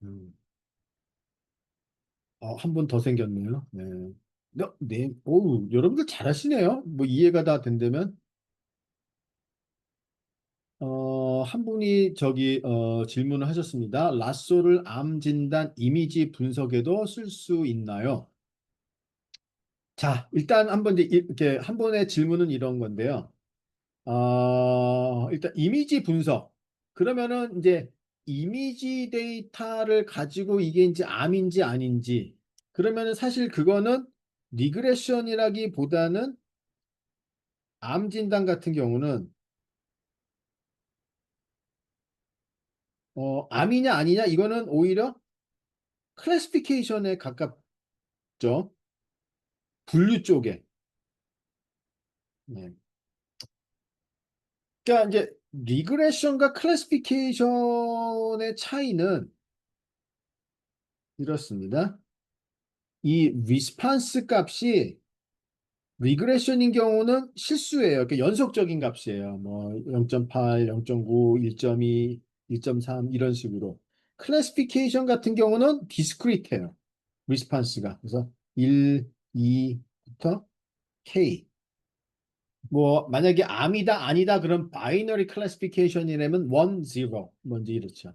음, 한 분 더 생겼네요. 네. 오, 여러분들 잘하시네요. 뭐 이해가 다 된다면. 한 분이 저기 질문을 하셨습니다. 라쏘를 암 진단 이미지 분석에도 쓸 수 있나요? 자, 일단 한번 이제 이렇게 한 번의 질문은 이런 건데요. 일단 이미지 분석. 그러면은 이제 이미지 데이터를 가지고 이게 이제 암인지 아닌지. 그러면은 사실 그거는 리그레션이라기보다는 암 진단 같은 경우는 암이냐 아니냐 이거는 오히려 클래시피케이션에 가깝죠. 분류 쪽에. 네. 그러니까 이제 리그레션과 클래시피케이션의 차이는 이렇습니다. 이 리스판스 값이 리그레션인 경우는 실수예요. 그러니까 연속적인 값이에요. 뭐 0.8, 0.9, 1.2, 1.3 이런 식으로. 클래시피케이션 같은 경우는 디스크리트해요. 리스판스가. 그래서 1, 2부터 K. 뭐 만약에 암이다 아니다 그런 바이너리 클래시피케이션이라면 1, 0 뭔지 이렇죠.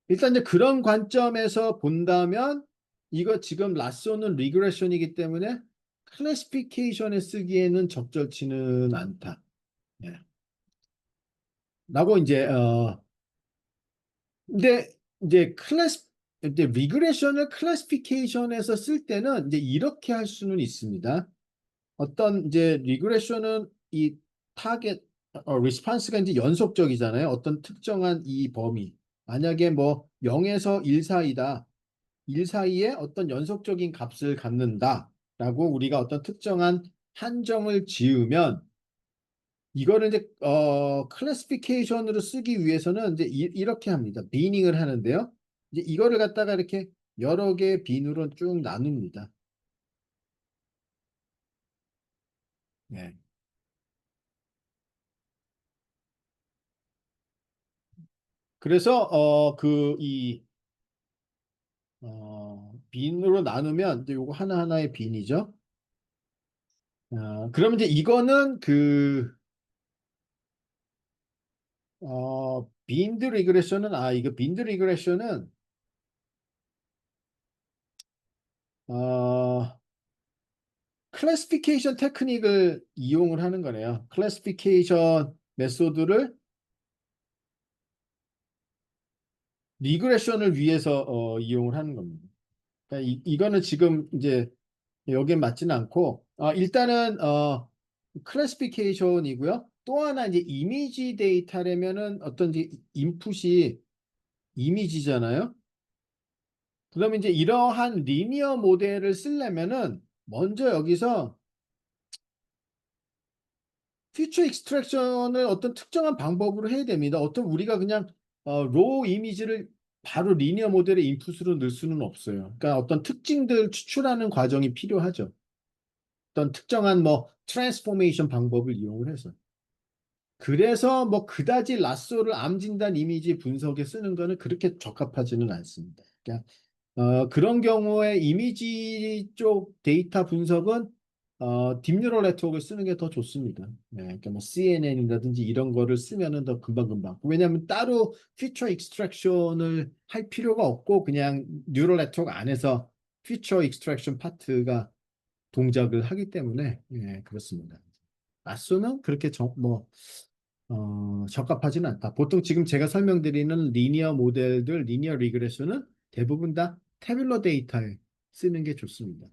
일단 이제 그런 관점에서 본다면 이거 지금 라쏘는 리그레션이기 때문에 클래시피케이션에 쓰기에는 적절치는 않다. 예. 라고 이제 근데 이제 이제 리그레션을 클래시피케이션에서 쓸 때는 이제 이렇게 할 수는 있습니다. 어떤 이제 리그레션은 이 타겟 리스판스가 이제 연속적이잖아요. 어떤 특정한 이 범위. 만약에 뭐 0에서 1 사이다. 1 사이에 어떤 연속적인 값을 갖는다라고 우리가 어떤 특정한 한정을 지으면 이거를 이제 클래시피케이션으로 쓰기 위해서는 이제 이렇게 합니다. 비닝을 하는데요. 이제 이거를 갖다가 이렇게 여러 개의 빈으로 쭉 나눕니다. 네. 그래서 빈으로 나누면 이제 요거 하나하나의 빈이죠. 그러면 이제 이거는 빈드 리그레션은 이거 빈드 리그레션은 어, 클래시피케이션 테크닉을 이용을 하는 거네요. 클래시피케이션 메소드를 리그레션을 위해서 이용을 하는 겁니다. 그러니까 이거는 지금 이제 여기에 맞지는 않고 일단은 클래시피케이션이고요. 또 하나 이제 이미지 데이터라면은 어떤 이제 인풋이 이미지잖아요. 그러면 이제 이러한 리니어 모델을 쓰려면은 먼저 여기서 퓨처 익스트랙션을 어떤 특정한 방법으로 해야 됩니다. 어떤 우리가 그냥 로우 이미지를 바로 리니어 모델의 인풋으로 넣을 수는 없어요. 그러니까 어떤 특징들 추출하는 과정이 필요하죠. 어떤 특정한 뭐 트랜스포메이션 방법을 이용을 해서. 그래서 뭐 그다지 라쏘를 암 진단 이미지 분석에 쓰는 거는 그렇게 적합하지는 않습니다. 그러니까 그런 경우에 이미지 쪽 데이터 분석은 딥뉴럴 네트워크를 쓰는 게 더 좋습니다. 네, 그러니까 뭐 CNN이라든지 이런 거를 쓰면은 더 금방금방. 왜냐하면 따로 피처 익스트랙션을 할 필요가 없고 그냥 뉴럴 네트워크 안에서 피처 익스트랙션 파트가 동작을 하기 때문에 예, 그렇습니다. 라쏘는 그렇게 적합하지는 않다. 보통 지금 제가 설명드리는 리니어 모델들, 리니어 리그레션은 대부분 다 태블러 데이터에 쓰는 게 좋습니다.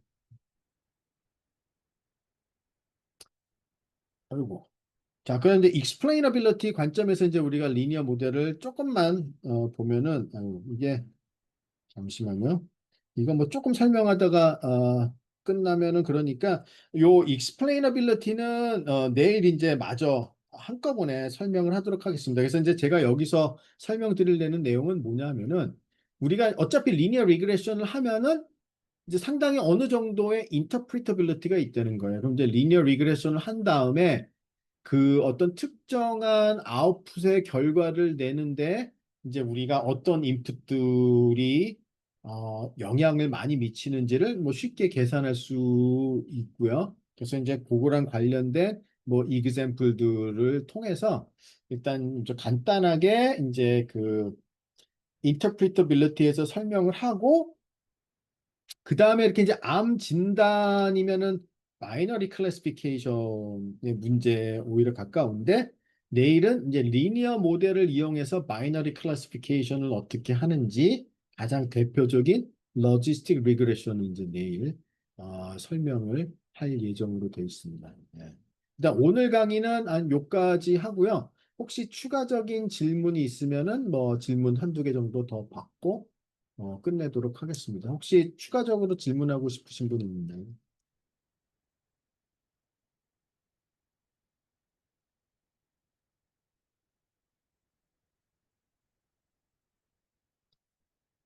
그리고 자, 그런데 explainability 관점에서 이제 우리가 리니어 모델을 조금만 보면은 이게 잠시만요. 이거 뭐 조금 설명하다가 끝나면은 그러니까 요 explainability는 내일 이제 마저 한꺼번에 설명을 하도록 하겠습니다. 그래서 이제 제가 여기서 설명드리려는 내용은 뭐냐면은 우리가 어차피 리니어 리그레션을 하면은 이제 상당히 어느 정도의 인터프리터빌리티가 있다는 거예요. 그럼 이제 리니어 리그레션을 한 다음에 그 어떤 특정한 아웃풋의 결과를 내는데 이제 우리가 어떤 인풋들이 영향을 많이 미치는지를 뭐 쉽게 계산할 수 있고요. 그래서 이제 그거랑 관련된 뭐 이그샘플들을 통해서 일단 좀 간단하게 이제 그 인터프리터빌리티에서 설명을 하고 그 다음에 이렇게 이제 암 진단이면은 바이너리 클래시피케이션의 문제에 오히려 가까운데 내일은 이제 리니어 모델을 이용해서 바이너리 클래시피케이션을 어떻게 하는지 가장 대표적인 로지스틱 리그레션을 이제 내일 설명을 할 예정으로 되어 있습니다. 예. 일단 오늘 강의는 한 요까지 하고요. 혹시 추가적인 질문이 있으면은 뭐 질문 한두 개 정도 더 받고 끝내도록 하겠습니다. 혹시 추가적으로 질문하고 싶으신 분 있나요?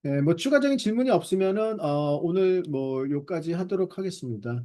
네, 뭐 추가적인 질문이 없으면은 오늘 뭐 요까지 하도록 하겠습니다.